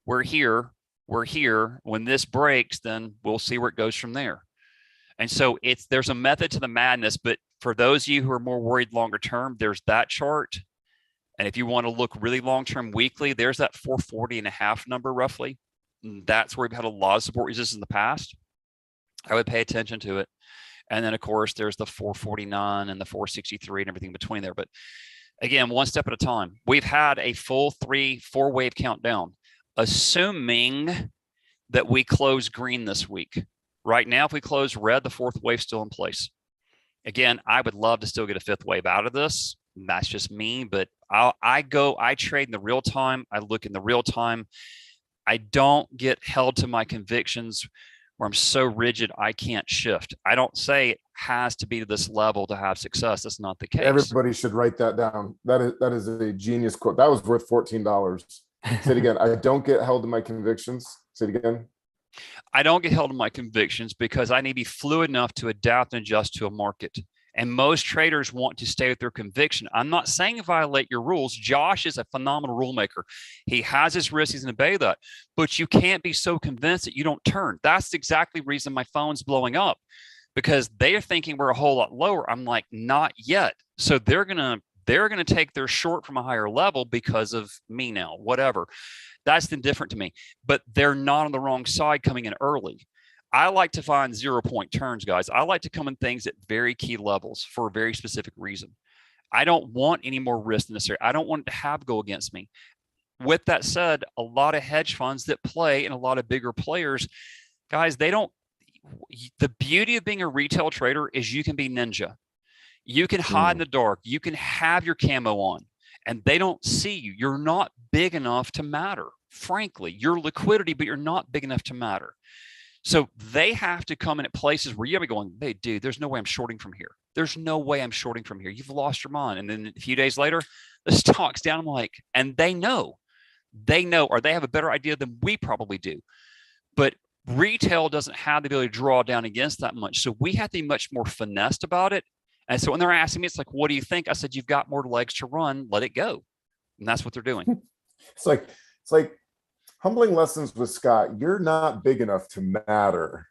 we're here. When this breaks, then we'll see where it goes from there. And so there's a method to the madness, but for those of you who are more worried longer term, there's that chart. And if you want to look really long term weekly, there's that 440.5 number roughly. And that's where we've had a lot of support resistance in the past. I would pay attention to it. And then of course there's the 449 and the 463 and everything between there. But again, one step at a time. We've had a full 3-4 wave countdown, assuming that we close green this week. Right now, if we close red, the 4th wave's still in place. Again, I would love to still get a 5th wave out of this. That's just me, but I trade in the real time. I look in the real time. I don't get held to my convictions where I'm so rigid I can't shift. I don't say it has to be to this level to have success. That's not the case. Everybody should write that down. That is a genius quote. That was worth $14. Say it again. I don't get held to my convictions. Say it again. I don't get held to my convictions because I need to be fluid enough to adapt and adjust to a market. And most traders want to stay with their conviction. I'm not saying violate your rules. Josh is a phenomenal rule maker. He has his risks, he's going to obey that. But you can't be so convinced that you don't turn. That's exactly the reason my phone's blowing up, because they're thinking we're a whole lot lower. I'm like, not yet. So they're going to take their short from a higher level because of me now, whatever. That's indifferent to me, but they're not on the wrong side coming in early. I like to find 0-point turns, guys. I like to come in things at very key levels for a very specific reason. I don't want any more risk necessary. I don't want it to have go against me. With that said, a lot of hedge funds that play and a lot of bigger players, guys, the beauty of being a retail trader is you can be ninja. You can hide in the dark. You can have your camo on and they don't see you. You're not big enough to matter. Frankly, you're liquidity, but you're not big enough to matter. So they have to come in at places where you're going, hey, dude, there's no way I'm shorting from here. There's no way I'm shorting from here. You've lost your mind. And then a few days later, the stock's down. I'm like, and they know, or they have a better idea than we probably do. But retail doesn't have the ability to draw down against that much. So we have to be much more finessed about it. And so when they're asking me, it's like, what do you think? I said, you've got more legs to run, let it go. And that's what they're doing. It's like humbling lessons with Scott. You're not big enough to matter.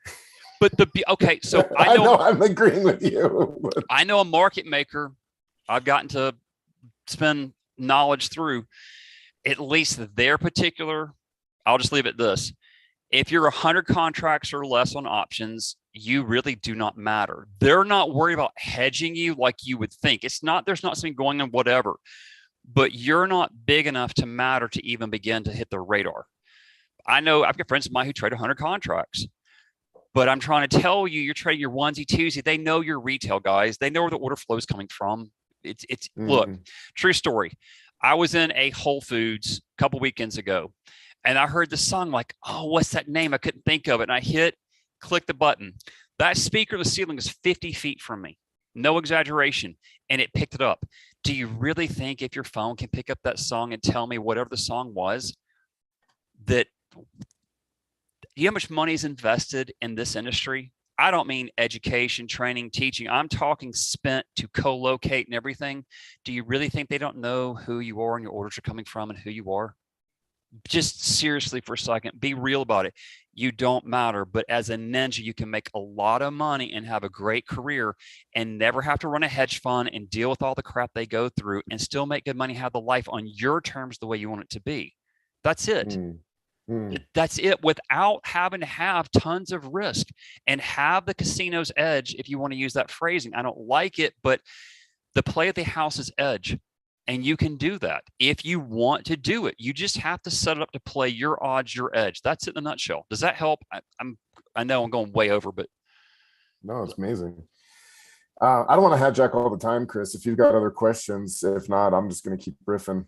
okay, so I know I'm agreeing with you. I know a market maker I've gotten to spend knowledge through, at least their particular, I'll just leave it this. If you're 100 contracts or less on options, you really do not matter. They're not worried about hedging you like you would think. There's not something going on, whatever, but you're not big enough to matter to even begin to hit their radar. I know I've got friends of mine who trade 100 contracts, but I'm trying to tell you, you're trading your onesie, twosie. They know your retail guys. They know where the order flow is coming from. Look, true story. I was in a Whole Foods a couple weekends ago, and I heard the song like, oh, what's that name? I couldn't think of it. And I click the button. That speaker in the ceiling is 50 feet from me. No exaggeration. And it picked it up. Do you really think if your phone can pick up that song and tell me whatever the song was, that you know how much money is invested in this industry? I don't mean education, training, teaching. I'm talking spent to co-locate and everything. Do you really think they don't know who you are and your orders are coming from and who you are? Just seriously for a second, be real about it. You don't matter, but as a ninja, you can make a lot of money and have a great career and never have to run a hedge fund and deal with all the crap they go through and still make good money, have the life on your terms the way you want it to be. That's it. That's it, without having to have tons of risk and have the casino's edge, if you want to use that phrasing. I don't like it, but the play at the house's edge. And you can do that if you want to do it. You just have to set it up to play your odds, your edge. That's it in a nutshell. Does that help? I know I'm going way over, but no, it's amazing. I don't want to hijack all the time, Chris. If you've got other questions, if not, I'm just going to keep riffing.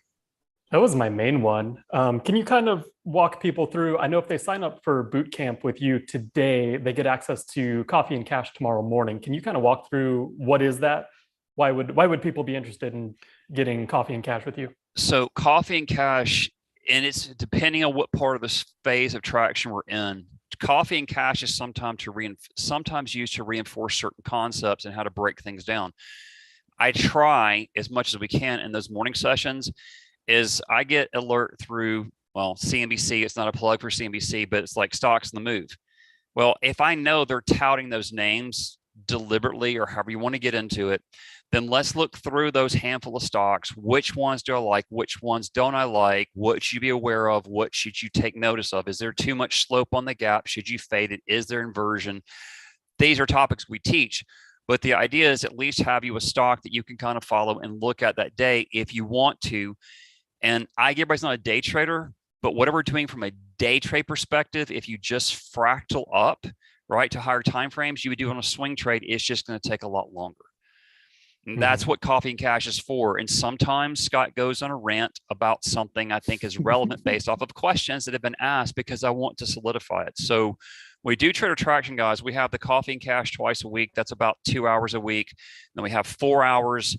That was my main one. Can you kind of walk people through? I know if they sign up for boot camp with you today, they get access to Coffee and Cash tomorrow morning. Can you kind of walk through what is that? Why would people be interested in getting Coffee and Cash with you? So Coffee and Cash, and it's depending on what part of this phase of traction we're in. Coffee and Cash is sometimes used to reinforce certain concepts and how to break things down. I try as much as we can in those morning sessions. Is I get alert through, CNBC. It's not a plug for CNBC, but it's like Stocks in the Move. Well, if I know they're touting those names deliberately or however you want to get into it, then let's look through those handful of stocks. Which ones do I like? Which ones don't I like? What should you be aware of? What should you take notice of? Is there too much slope on the gap? Should you fade it? Is there inversion? These are topics we teach. But the idea is at least have you a stock that you can kind of follow and look at that day if you want to. And I get everybody's not a day trader, but whatever we're doing from a day trade perspective, if you just fractal up, right, to higher time frames, you would do on a swing trade, it's just going to take a lot longer. And that's what Coffee and Cash is for. And sometimes Scott goes on a rant about something I think is relevant based off of questions that have been asked because I want to solidify it. So we do Trader Traction, guys. We have the Coffee and Cash twice a week. That's about 2 hours a week. Then we have 4 hours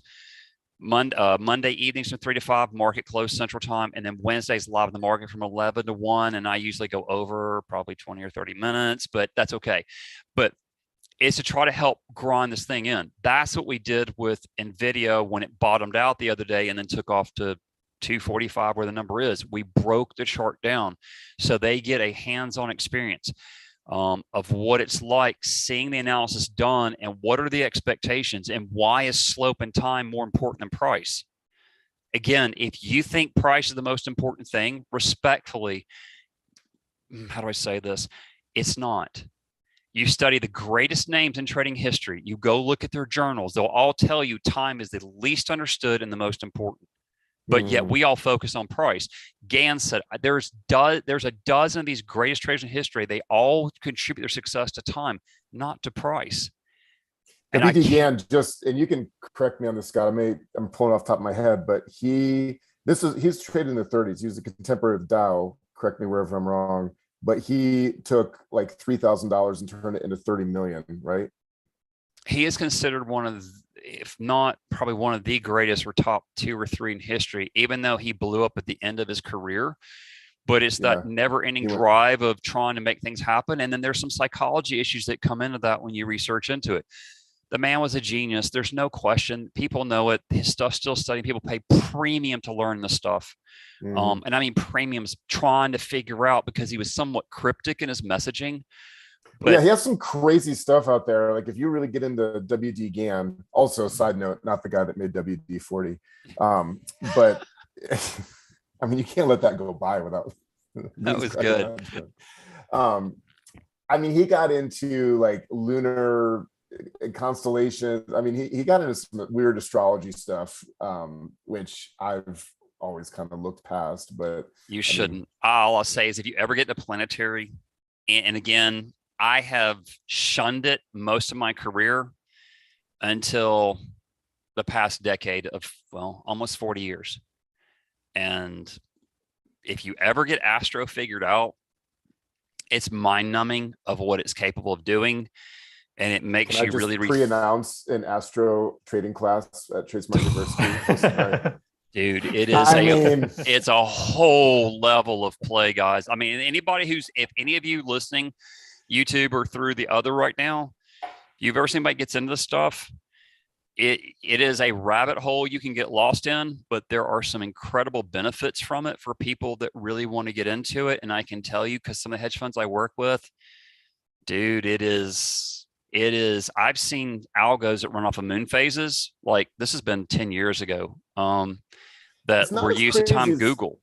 Monday evenings from 3 to 5, market close Central Time, and then Wednesdays live in the market from 11 to 1. And I usually go over probably 20 or 30 minutes, but that's okay. But it's to try to help grind this thing in. That's what we did with NVIDIA when it bottomed out the other day and then took off to 245 where the number is. We broke the chart down so they get a hands-on experience of what it's like seeing the analysis done and what are the expectations and why is slope and time more important than price. Again, if you think price is the most important thing, respectfully, how do I say this? It's not. You study the greatest names in trading history. You go look at their journals. They'll all tell you time is the least understood and the most important. But yet we all focus on price. Gann said there's a dozen of these greatest traders in history. They all contribute their success to time, not to price. And I think Gann and you can correct me on this, Scott. I'm pulling off the top of my head, but he's traded in the 30s. He was a contemporary of Dow. Correct me wherever I'm wrong. But he took like $3,000 and turned it into 30 million, right? He is considered one of, if not probably one of the greatest or top 2 or 3 in history, even though he blew up at the end of his career. But it's that never-ending drive of trying to make things happen. And then there's some psychology issues that come into that when you research into it. The man was a genius. There's no question. People know it. His stuff's still studying. People pay premium to learn this stuff. And I mean premiums, trying to figure out, because he was somewhat cryptic in his messaging. Yeah, But he has some crazy stuff out there. Like if you really get into WD Gann, also side note, not the guy that made WD-40. But I mean, you can't let that go by without that was good. Um, I mean, he got into like lunar constellations. I mean, he got into some weird astrology stuff, which I've always kind of looked past. But You shouldn't. All I'll say is if you ever get into planetary, and again, I have shunned it most of my career until the past decade of, well, almost 40 years. And if you ever get astro figured out, it's mind numbing of what it's capable of doing. And it makes Can I you just really pre-announce an astro trading class at Tradesmart University? Dude, it is it's a whole level of play, guys. I mean, if any of you listening, YouTube or through the other right now, you've ever seen anybody gets into this stuff, it is a rabbit hole you can get lost in, but there are some incredible benefits from it for people that really want to get into it. And I can tell you, because some of the hedge funds I work with, dude, it is, I've seen algos that run off of moon phases. Like this has been 10 years ago. That were used to time Google.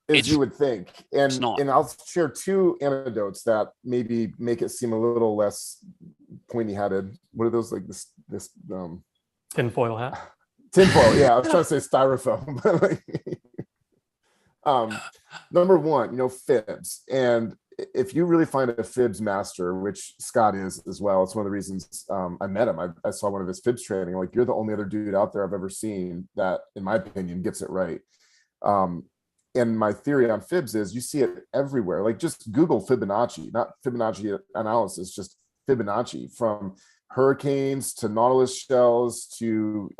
As you would think. And not. I'll share two anecdotes that maybe make it seem a little less pointy-headed. What are those, like this tinfoil hat? Tinfoil, yeah. I was trying to say styrofoam, but like, number one, fibs. And if you really find a fibs master, which Scott is as well, it's one of the reasons I met him. I saw one of his fibs training. Like, you're the only other dude out there I've ever seen that, in my opinion, gets it right. And my theory on fibs is you see it everywhere. Like, just Google Fibonacci, not Fibonacci analysis, just Fibonacci, from hurricanes to Nautilus shells to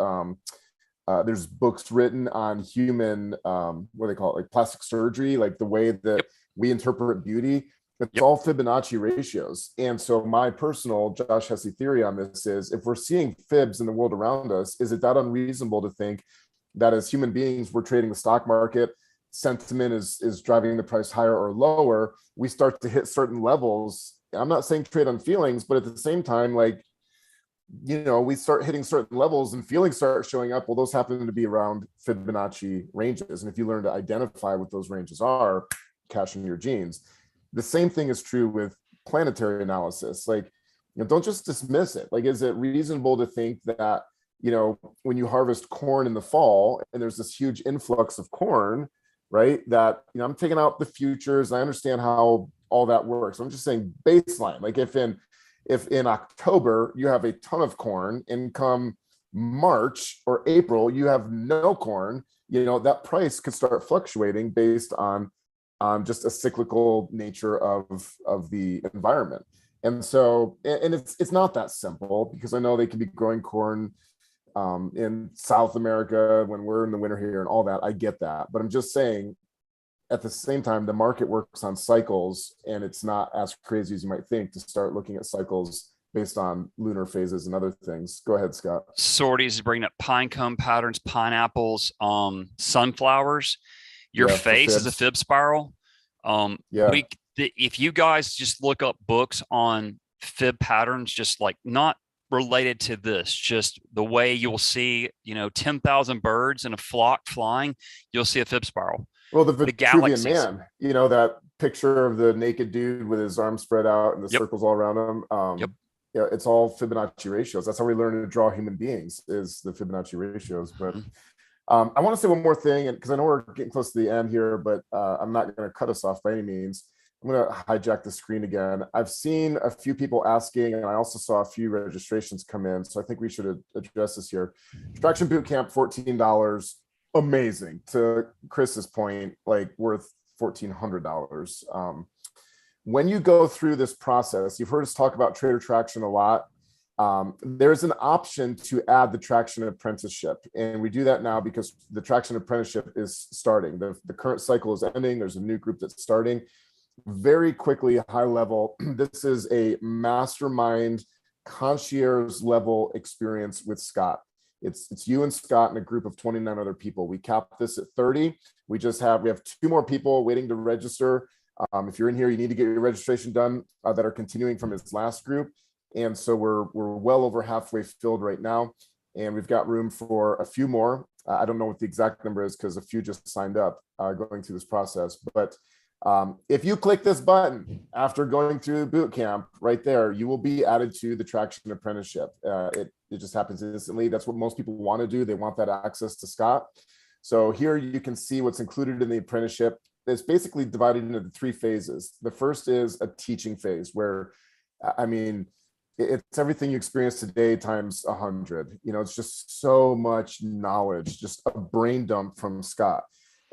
there's books written on human what do they call it, like plastic surgery, like the way that we interpret beauty. It's all Fibonacci ratios. And so my personal Josh Hesse theory on this is, if we're seeing fibs in the world around us, is it that unreasonable to think that as human beings, we're trading the stock market, sentiment is driving the price higher or lower, we start to hit certain levels. I'm not saying trade on feelings, but at the same time, like, we start hitting certain levels and feelings start showing up. Well, those happen to be around Fibonacci ranges. And if you learn to identify what those ranges are, cash in your genes. The same thing is true with planetary analysis. Like, don't just dismiss it. Like, is it reasonable to think that, when you harvest corn in the fall and there's this huge influx of corn, right, that, I'm taking out the futures. I understand how all that works. I'm just saying baseline. Like, if in October you have a ton of corn and come March or April you have no corn, that price could start fluctuating based on just a cyclical nature of the environment. And so, and it's not that simple, because I know they could be growing corn in South America when we're in the winter here and all that. I get that, but I'm just saying, at the same time, the market works on cycles, and it's not as crazy as you might think to start looking at cycles based on lunar phases and other things. Go ahead, Scott. Sorties is bringing up pine cone patterns, pineapples, sunflowers. Your face is a fib spiral. If you guys just look up books on fib patterns, just like not related to this, just the way you'll see, 10,000 birds in a flock flying, you'll see a fib spiral. Well, the Vitruvian Man, that picture of the naked dude with his arms spread out and the circles all around him. It's all Fibonacci ratios. That's how we learn to draw human beings, is the Fibonacci ratios. But I want to say one more thing, because I know we're getting close to the end here, but I'm not going to cut us off by any means. I'm going to hijack the screen again. I've seen a few people asking, and I also saw a few registrations come in, so I think we should address this here. Traction Bootcamp, $14. Amazing. To Chris's point, like, worth $1,400. When you go through this process, you've heard us talk about Trader Traction a lot. There's an option to add the Traction Apprenticeship, and we do that now because the Traction Apprenticeship is starting. The current cycle is ending. There's a new group that's starting. Very quickly, high level, this is a mastermind concierge level experience with Scott. It's you and Scott and a group of 29 other people. We capped this at 30. We have 2 more people waiting to register. If you're in here, you need to get your registration done that are continuing from his last group. And so we're well over halfway filled right now. And we've got room for a few more. I don't know what the exact number is because a few just signed up going through this process. But if you click this button after going through the boot camp right there, you will be added to the Traction Apprenticeship. It just happens instantly. That's what most people want to do. They want that access to Scott. So here you can see what's included in the apprenticeship. It's basically divided into 3 phases. The first is a teaching phase where, I mean, it's everything you experience today times 100. You know, it's just so much knowledge, just a brain dump from Scott.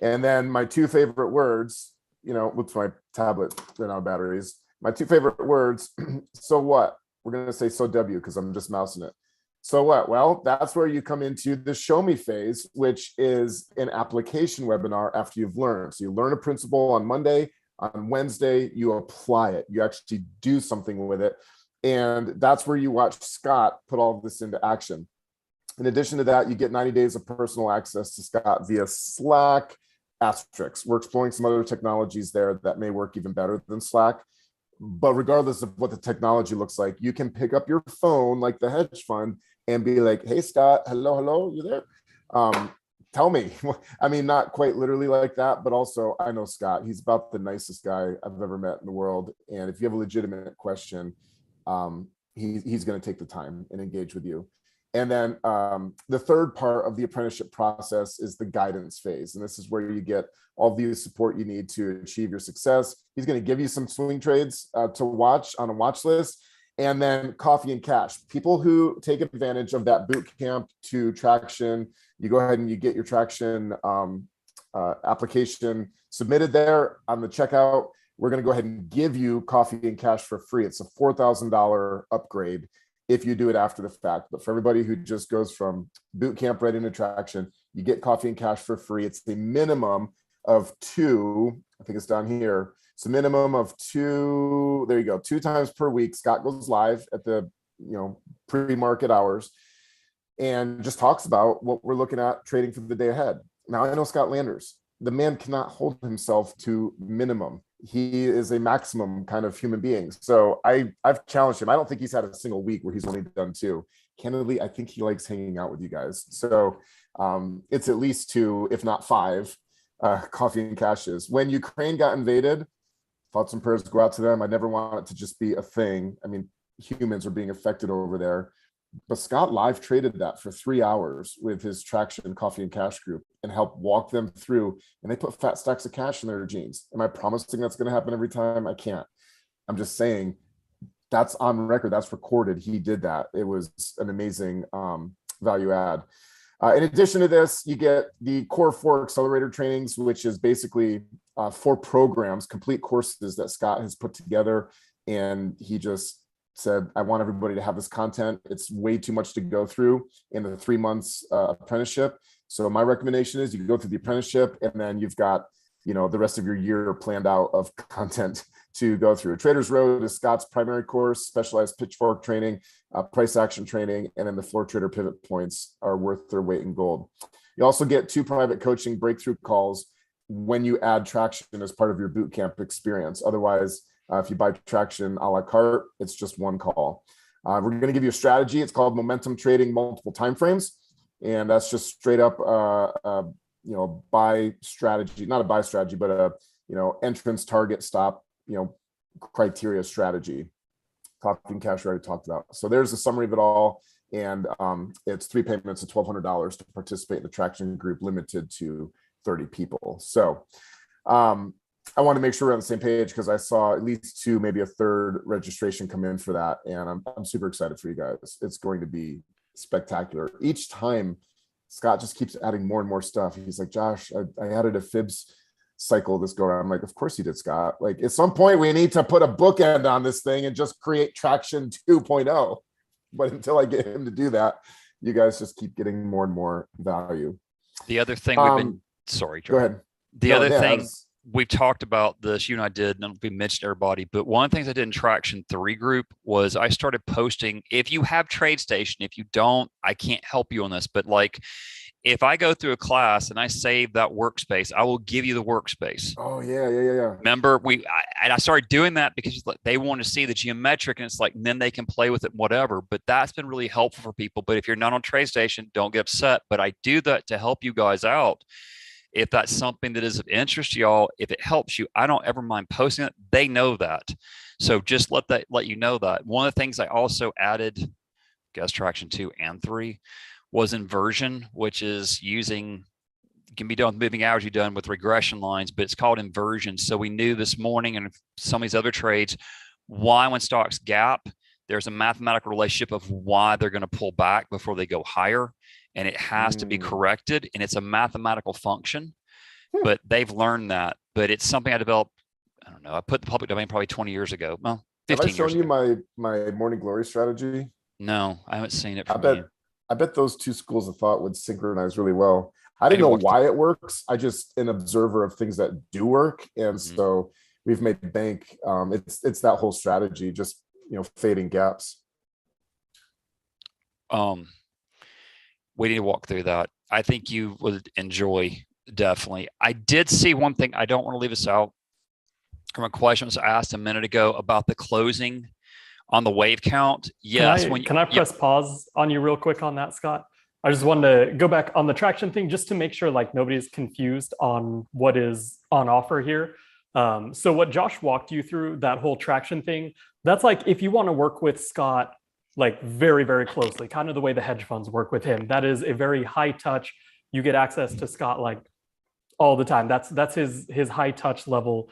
And then my 2 favorite words, you know, with my tablet ran out of batteries, my 2 favorite words, so what? We're going to say so W because I'm just mousing it. So what? Well, that's where you come into the show me phase, which is an application webinar after you've learned. So you learn a principle on Monday, on Wednesday, you apply it. You actually do something with it. And that's where you watch Scott put all of this into action. In addition to that, you get 90 days of personal access to Scott via Slack, Asterix. We're exploring some other technologies there that may work even better than Slack. But regardless of what the technology looks like, you can pick up your phone like the hedge fund and be like, hey, Scott, hello, you there? Tell me. I mean, not quite literally like that, but also I know Scott. He's about the nicest guy I've ever met in the world. And if you have a legitimate question, he's going to take the time and engage with you. And then the third part of the apprenticeship process is the guidance phase. And this is where you get all the support you need to achieve your success. He's going to give you some swing trades to watch on a watch list. And then coffee and cash. People who take advantage of that boot camp to Traction, you go ahead and you get your Traction application submitted there on the checkout. We're going to go ahead and give you coffee and cash for free. It's a $4,000 upgrade if you do it after the fact. But for everybody who just goes from boot camp right into Traction, you get coffee and cash for free. It's the minimum of 2. I think it's down here. It's a minimum of 2. There you go. 2 times per week. Scott goes live at the pre-market hours and just talks about what we're looking at trading for the day ahead. Now I know Scott Landers. The man cannot hold himself to minimum. He is a maximum kind of human being. So I've challenged him. I don't think he's had a single week where he's only done 2. Candidly, I think he likes hanging out with you guys. So it's at least 2, if not 5, coffee and cashes. When Ukraine got invaded, thoughts and prayers go out to them. I never want it to just be a thing. I mean, humans are being affected over there. But Scott live traded that for 3 hours with his Traction Coffee and Cash group and helped walk them through. And they put fat stacks of cash in their jeans. Am I promising that's going to happen every time? I can't. I'm just saying that's on record. That's recorded. He did that. It was an amazing value add. In addition to this, you get the Core 4 Accelerator trainings, which is basically 4 programs, complete courses that Scott has put together. And he just said, I want everybody to have this content. It's way too much to go through in the 3 months apprenticeship. So my recommendation is you go through the apprenticeship and then you've got, the rest of your year planned out of content to go through. Trader's Road is Scott's primary course, specialized pitchfork training, price action training, and then the floor trader pivot points are worth their weight in gold. You also get 2 private coaching breakthrough calls when you add Traction as part of your boot camp experience. Otherwise, if you buy Traction a la carte, it's just 1 call. We're going to give you a strategy. It's called momentum trading multiple timeframes. And that's just straight up, buy strategy, not a buy strategy, but a, entrance, target, stop, criteria strategy. Coffee and cash we already talked about. So there's a summary of it all. And it's 3 payments of $1,200 to participate in the Traction group, limited to 30 people. So I want to make sure we're on the same page because I saw at least 2, maybe a 3rd registration come in for that. And I'm super excited for you guys. It's going to be spectacular. Each time Scott just keeps adding more and more stuff. He's like, Josh, I added a fibs cycle this go around. I'm like, of course you did, Scott. Like at some point we need to put a bookend on this thing and just create Traction 2.0. But until I get him to do that, you guys just keep getting more and more value. The other thing we've been, sorry, Joe. Go ahead. The other thing we've talked about this, you and I did, and we mentioned everybody, but one of the things I did in Traction 3 group was I started posting, if you have TradeStation, if you don't, I can't help you on this, but like if I go through a class and I save that workspace, I will give you the workspace. Oh yeah. Remember, I started doing that because they want to see the geometric, and it's like, then they can play with it, whatever. But that's been really helpful for people. But if you're not on TradeStation, don't get upset. But I do that to help you guys out. If that's something that is of interest to y'all, if it helps you, I don't ever mind posting it. They know that. So just let you know that. One of the things I also added, guess traction 2 and 3, was inversion, which is can be done with moving average, done with regression lines, but it's called inversion. So we knew this morning and some of these other trades, why when stocks gap, there's a mathematical relationship of why they're going to pull back before they go higher. And it has to be corrected. And it's a mathematical function, but they've learned that. But it's something I developed, I don't know, I put the public domain probably 20 years ago. Well, 15 years ago. Have I shown you my morning glory strategy? No, I haven't seen it. I bet those two schools of thought would synchronize really well. I didn't know why it works. I just an observer of things that do work, and so we've made bank. It's that whole strategy, just fading gaps. We need to walk through that. I think you would enjoy, definitely. I did see one thing. I don't want to leave us out from a question was asked a minute ago about the closing on the wave count. Yes. Can I press pause on you real quick on that, Scott? I just wanted to go back on the traction thing just to make sure like nobody's confused on what is on offer here. So what Josh walked you through, that whole traction thing, that's like if you want to work with Scott like very, very closely, kind of the way the hedge funds work with him. That is a very high touch. You get access to Scott like all the time. That's his high touch level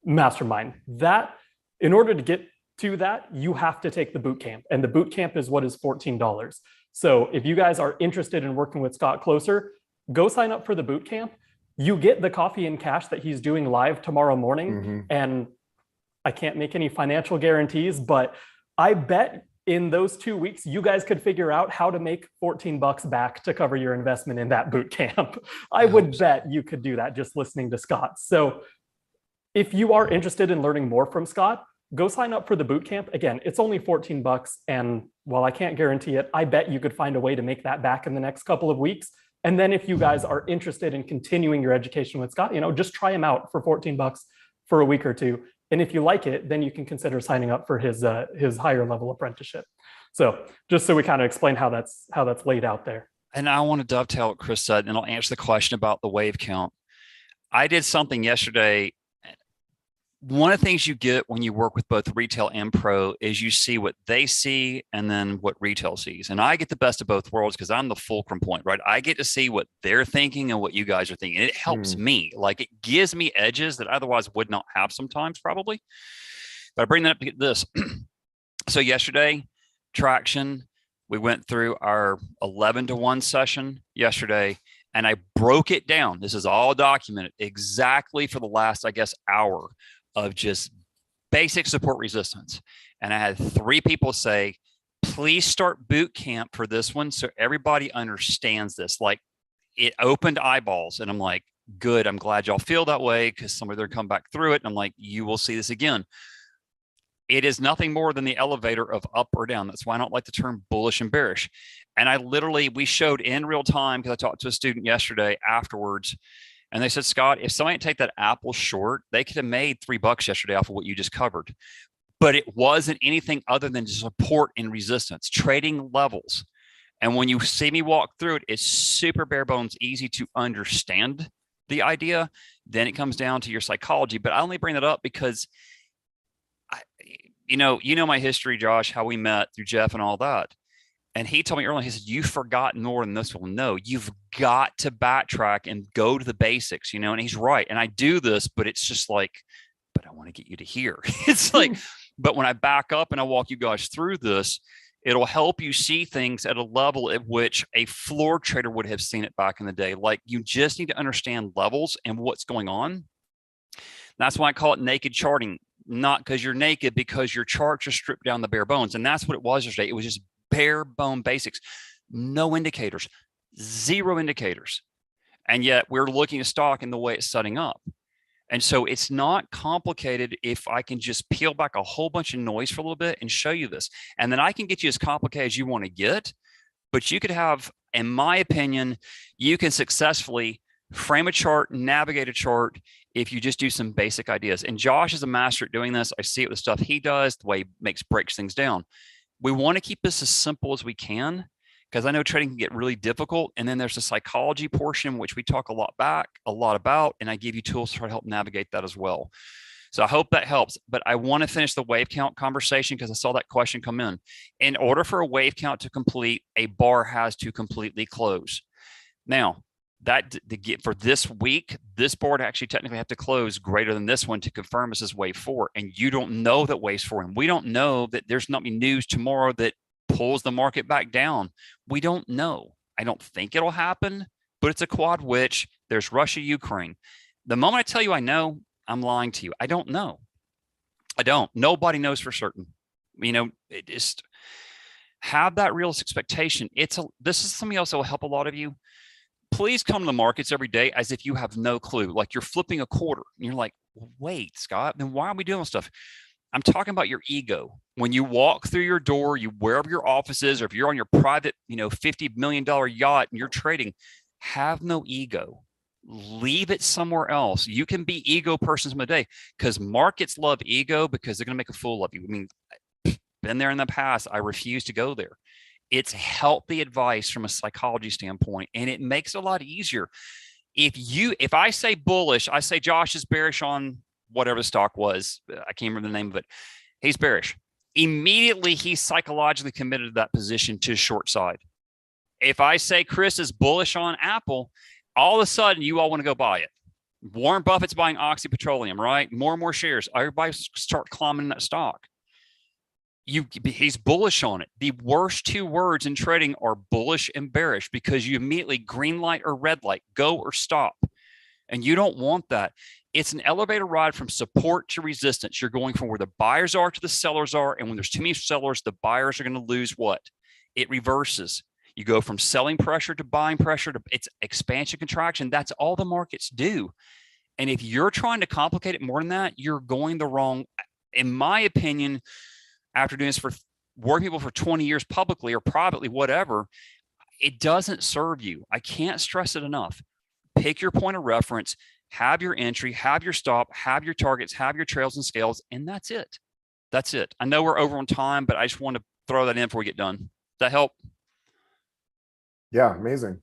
mastermind. That in order to get to that, you have to take the boot camp, and the boot camp is what is $14. So if you guys are interested in working with Scott closer, go sign up for the boot camp. You get the coffee and cash that he's doing live tomorrow morning. And I can't make any financial guarantees, but I bet in those 2 weeks, you guys could figure out how to make $14 back to cover your investment in that boot camp. I would bet you could do that just listening to Scott. So if you are interested in learning more from Scott, go sign up for the boot camp. Again, it's only $14. And while I can't guarantee it, I bet you could find a way to make that back in the next couple of weeks. And then if you guys are interested in continuing your education with Scott, just try him out for $14 for a week or two. And if you like it, then you can consider signing up for his higher level apprenticeship. So just so we kind of explain how that's laid out there. And I want to dovetail what Chris said, and I'll answer the question about the wave count. I did something yesterday. One of the things you get when you work with both retail and pro is you see what they see and then what retail sees. And I get the best of both worlds because I'm the fulcrum point, right? I get to see what they're thinking and what you guys are thinking. And it helps me. Like it gives me edges that otherwise would not have sometimes probably. But I bring that up to get this. So yesterday, traction, we went through our 11-to-1 session yesterday. And I broke it down. This is all documented exactly for the last, I guess, hour of just basic support resistance. And I had 3 people say, please start boot camp for this one so everybody understands this. Like it opened eyeballs. And I'm like, good, I'm glad y'all feel that way because somebody they're come back through it. And I'm like, you will see this again. It is nothing more than the elevator of up or down. That's why I don't like the term bullish and bearish. And we showed in real time because I talked to a student yesterday afterwards. And they said, Scott, if somebody didn't take that Apple short, they could have made $3 yesterday off of what you just covered. But it wasn't anything other than support and resistance, trading levels. And when you see me walk through it, it's super bare bones, easy to understand the idea. Then it comes down to your psychology. But I only bring that up because, you know my history, Josh, how we met through Jeff and all that. And he told me earlier, he said, you've forgotten more than this will know. You've got to backtrack and go to the basics, and he's right. And I do this, but it's just like, but I want to get you to hear. It's like, but when I back up and I walk you guys through this, it'll help you see things at a level at which a floor trader would have seen it back in the day. Like you just need to understand levels and what's going on. That's why I call it naked charting, not because you're naked, because your charts are stripped down the bare bones. And that's what it was yesterday. It was just bare bone basics, no indicators, 0 indicators. And yet we're looking at stock in the way it's setting up. And so it's not complicated if I can just peel back a whole bunch of noise for a little bit and show you this. And then I can get you as complicated as you want to get, but you could have In my opinion, you can successfully frame a chart, navigate a chart, if you just do some basic ideas. And Josh is a master at doing this. I see it with the stuff he does, the way he breaks things down. We want to keep this as simple as we can, because I know trading can get really difficult. And then there's the psychology portion, which we talk a lot about, and I give you tools to try to help navigate that as well. So I hope that helps. But I want to finish the wave count conversation because I saw that question come in. In order for a wave count to complete, a bar has to completely close. Now, for this week, this board actually technically have to close greater than this one to confirm this is wave 4. And you don't know that wave's 4. And we don't know that there's not any news tomorrow that pulls the market back down. We don't know. I don't think it'll happen, but it's a quad witch. There's Russia, Ukraine. The moment I tell you I know, I'm lying to you. I don't know. I don't. Nobody knows for certain. It just have that realistic expectation. This is something else that will help a lot of you. Please come to the markets every day as if you have no clue. Like you're flipping a quarter and you're like, wait, Scott, then why are we doing this stuff? I'm talking about your ego. When you walk through your door, wherever your office is, or if you're on your private, $50 million yacht and you're trading, have no ego. Leave it somewhere else. You can be ego persons of the day, because markets love ego because they're going to make a fool of you. I mean, been there in the past. I refuse to go there. It's healthy advice from a psychology standpoint, and it makes it a lot easier. If I say bullish, I say Josh is bearish on whatever the stock was. I can't remember the name of it. He's bearish. Immediately, he's psychologically committed to that position to short side. If I say Chris is bullish on Apple, all of a sudden you all want to go buy it. Warren Buffett's buying Oxy Petroleum, right? More and more shares. Everybody start climbing that stock. He's bullish on it. The worst two words in trading are bullish and bearish, because you immediately green light or red light, go or stop. And you don't want that. It's an elevator ride from support to resistance. You're going from where the buyers are to the sellers are. And when there's too many sellers, the buyers are going to lose what? It reverses. You go from selling pressure to buying pressure to it's expansion, contraction. That's all the markets do. And if you're trying to complicate it more than that, you're going the wrong, in my opinion. After doing this for working people for 20 years publicly or privately, whatever, it doesn't serve you. I can't stress it enough. Pick your point of reference, have your entry, have your stop, have your targets, have your trails and scales, and that's it. That's it. I know we're over on time, but I just want to throw that in before we get done. Does that help? Yeah, amazing.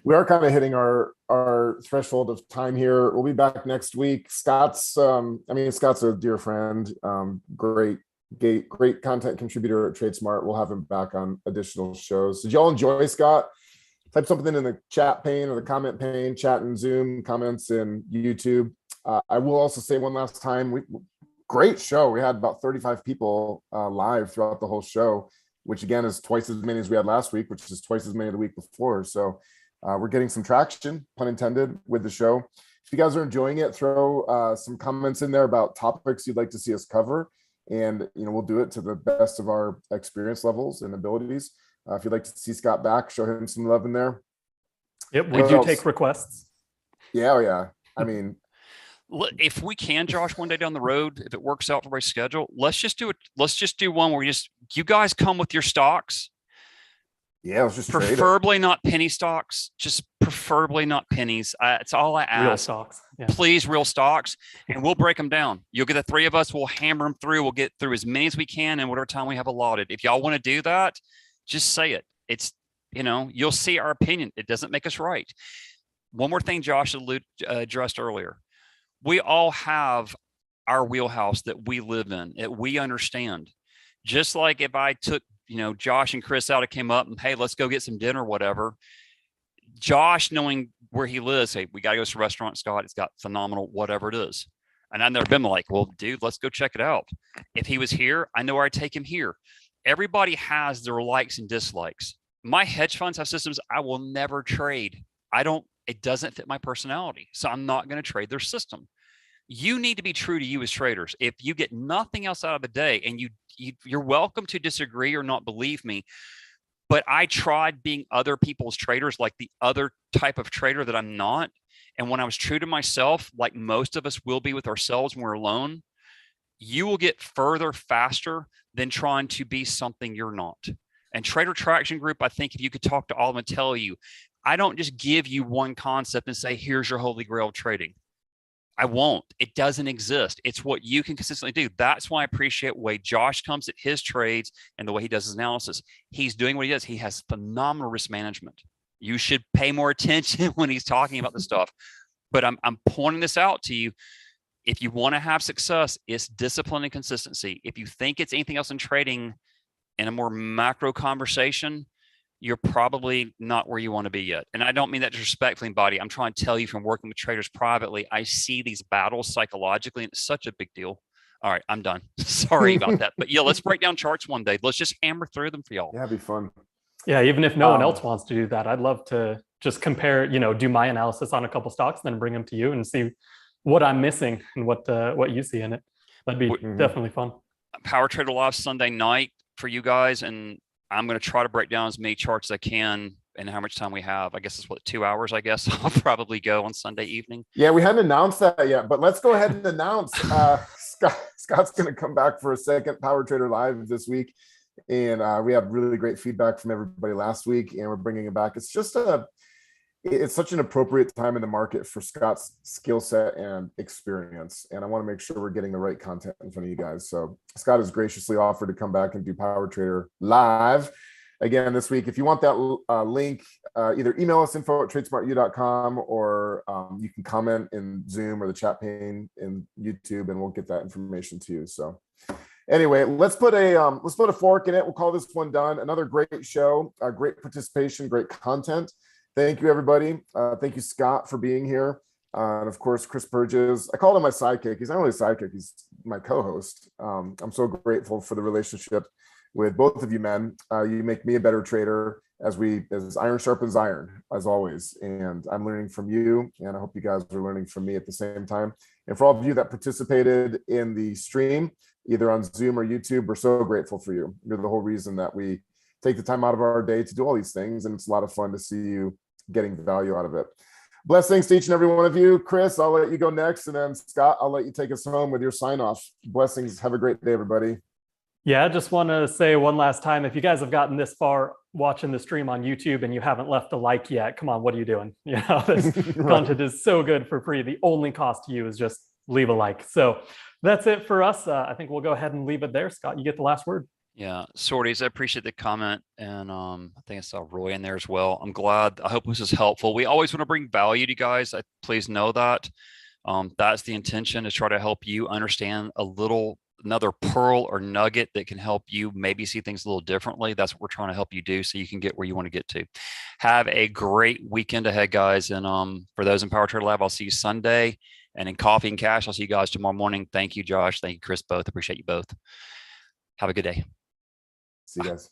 We are kind of hitting our threshold of time here. We'll be back next week. Scott's a dear friend, great content contributor at Tradesmart. We'll have him back on additional shows. Did y'all enjoy, Scott? Type something in the chat pane or the comment pane, chat in Zoom, comments in YouTube. I will also say one last time, great show. We had about 35 people live throughout the whole show, which again is twice as many as we had last week, which is twice as many the week before. So we're getting some traction, pun intended, with the show. If you guys are enjoying it, throw some comments in there about topics you'd like to see us cover. And we'll do it to the best of our experience levels and abilities. If you'd like to see Scott back, show him some love in there. Yep, we do take requests. Yeah, yeah. I mean, if we can, Josh, one day down the road, if it works out for my schedule, let's just do it. Let's just do one where you guys come with your stocks. Yeah, let's just preferably not penny stocks. Just preferably not pennies. It's all I ask. Real stocks. Yeah. Please, real stocks, and we'll break them down. You'll get the three of us. We'll hammer them through. We'll get through as many as we can in whatever time we have allotted. If y'all want to do that, just say it. It's you'll see our opinion. It doesn't make us right. One more thing, Josh addressed earlier. We all have our wheelhouse that we live in, that we understand. Just like if I took Josh and Chris out, it came up and, hey, let's go get some dinner, whatever. Josh, knowing where he lives, hey, we got to go to a restaurant, Scott. It's got phenomenal, whatever it is. And I've never been like, well, dude, let's go check it out. If he was here, I know where I'd take him here. Everybody has their likes and dislikes. My hedge funds have systems I will never trade. It doesn't fit my personality. So I'm not going to trade their system. You need to be true to you as traders. If you get nothing else out of the day, and you're welcome to disagree or not believe me, but I tried being other people's traders, like the other type of trader that I'm not. And when I was true to myself, like most of us will be with ourselves when we're alone, you will get further faster than trying to be something you're not. And Trader Traction Group, I think if you could talk to all of them and tell you, I don't just give you one concept and say, here's your holy grail of trading. I won't. It doesn't exist. It's what you can consistently do. That's why I appreciate the way Josh comes at his trades and the way he does his analysis. He's doing what he does. He has phenomenal risk management. You should pay more attention when he's talking about this stuff. But I'm pointing this out to you. If you want to have success, it's discipline and consistency. If you think it's anything else in trading in a more macro conversation, you're probably not where you want to be yet. And I don't mean that disrespectfully, buddy. I'm trying to tell you from working with traders privately, I see these battles psychologically, and it's such a big deal. All right, I'm done. Sorry about that. But yeah, let's break down charts one day. Let's just hammer through them for y'all. Yeah, it'd be fun. Yeah, even if no one else wants to do that, I'd love to just compare, do my analysis on a couple stocks, then bring them to you and see what I'm missing and what you see in it. That'd be definitely fun. Power Trader Live Sunday night for you guys, and I'm going to try to break down as many charts as I can and how much time we have. I guess it's 2 hours, I guess. I'll probably go on Sunday evening. Yeah, we hadn't announced that yet, but let's go ahead and announce Scott's going to come back for a second Power Trader Live this week. And we had really great feedback from everybody last week, and we're bringing it back. It's such an appropriate time in the market for Scott's skill set and experience. And I want to make sure we're getting the right content in front of you guys. So Scott has graciously offered to come back and do Power Trader Live again this week. If you want that link, either email us info@tradesmartu.com, or you can comment in Zoom or the chat pane in YouTube, and we'll get that information to you. So anyway, let's put a fork in it. We'll call this one done. Another great show, great participation, great content. Thank you, everybody. Thank you, Scott, for being here. And of course, Chris Burgess. I call him my sidekick. He's not really a sidekick. He's my co-host. I'm so grateful for the relationship with both of you men. You make me a better trader as iron sharpens iron, as always. And I'm learning from you, and I hope you guys are learning from me at the same time. And for all of you that participated in the stream, either on Zoom or YouTube, we're so grateful for you. You're the whole reason that we take the time out of our day to do all these things. And it's a lot of fun to see you getting value out of it. Blessings to each and every one of you. Chris, I'll let you go next. And then Scott, I'll let you take us home with your sign off. Blessings. Have a great day, everybody. Yeah, I just want to say one last time, if you guys have gotten this far watching the stream on YouTube and you haven't left a like yet, come on, what are you doing? This Right. Content is so good for free. The only cost to you is just leave a like. So that's it for us. I think we'll go ahead and leave it there. Scott, you get the last word. Yeah, Sorties, I appreciate the comment. And I think I saw Roy in there as well. I'm glad. I hope this is helpful. We always want to bring value to you guys. Please know that. That's the intention, is try to help you understand another pearl or nugget that can help you maybe see things a little differently. That's what we're trying to help you do, so you can get where you want to get to. Have a great weekend ahead, guys. And for those in Power Trader Lab, I'll see you Sunday. And in Coffee and Cash, I'll see you guys tomorrow morning. Thank you, Josh. Thank you, Chris, both. Appreciate you both. Have a good day. See you guys.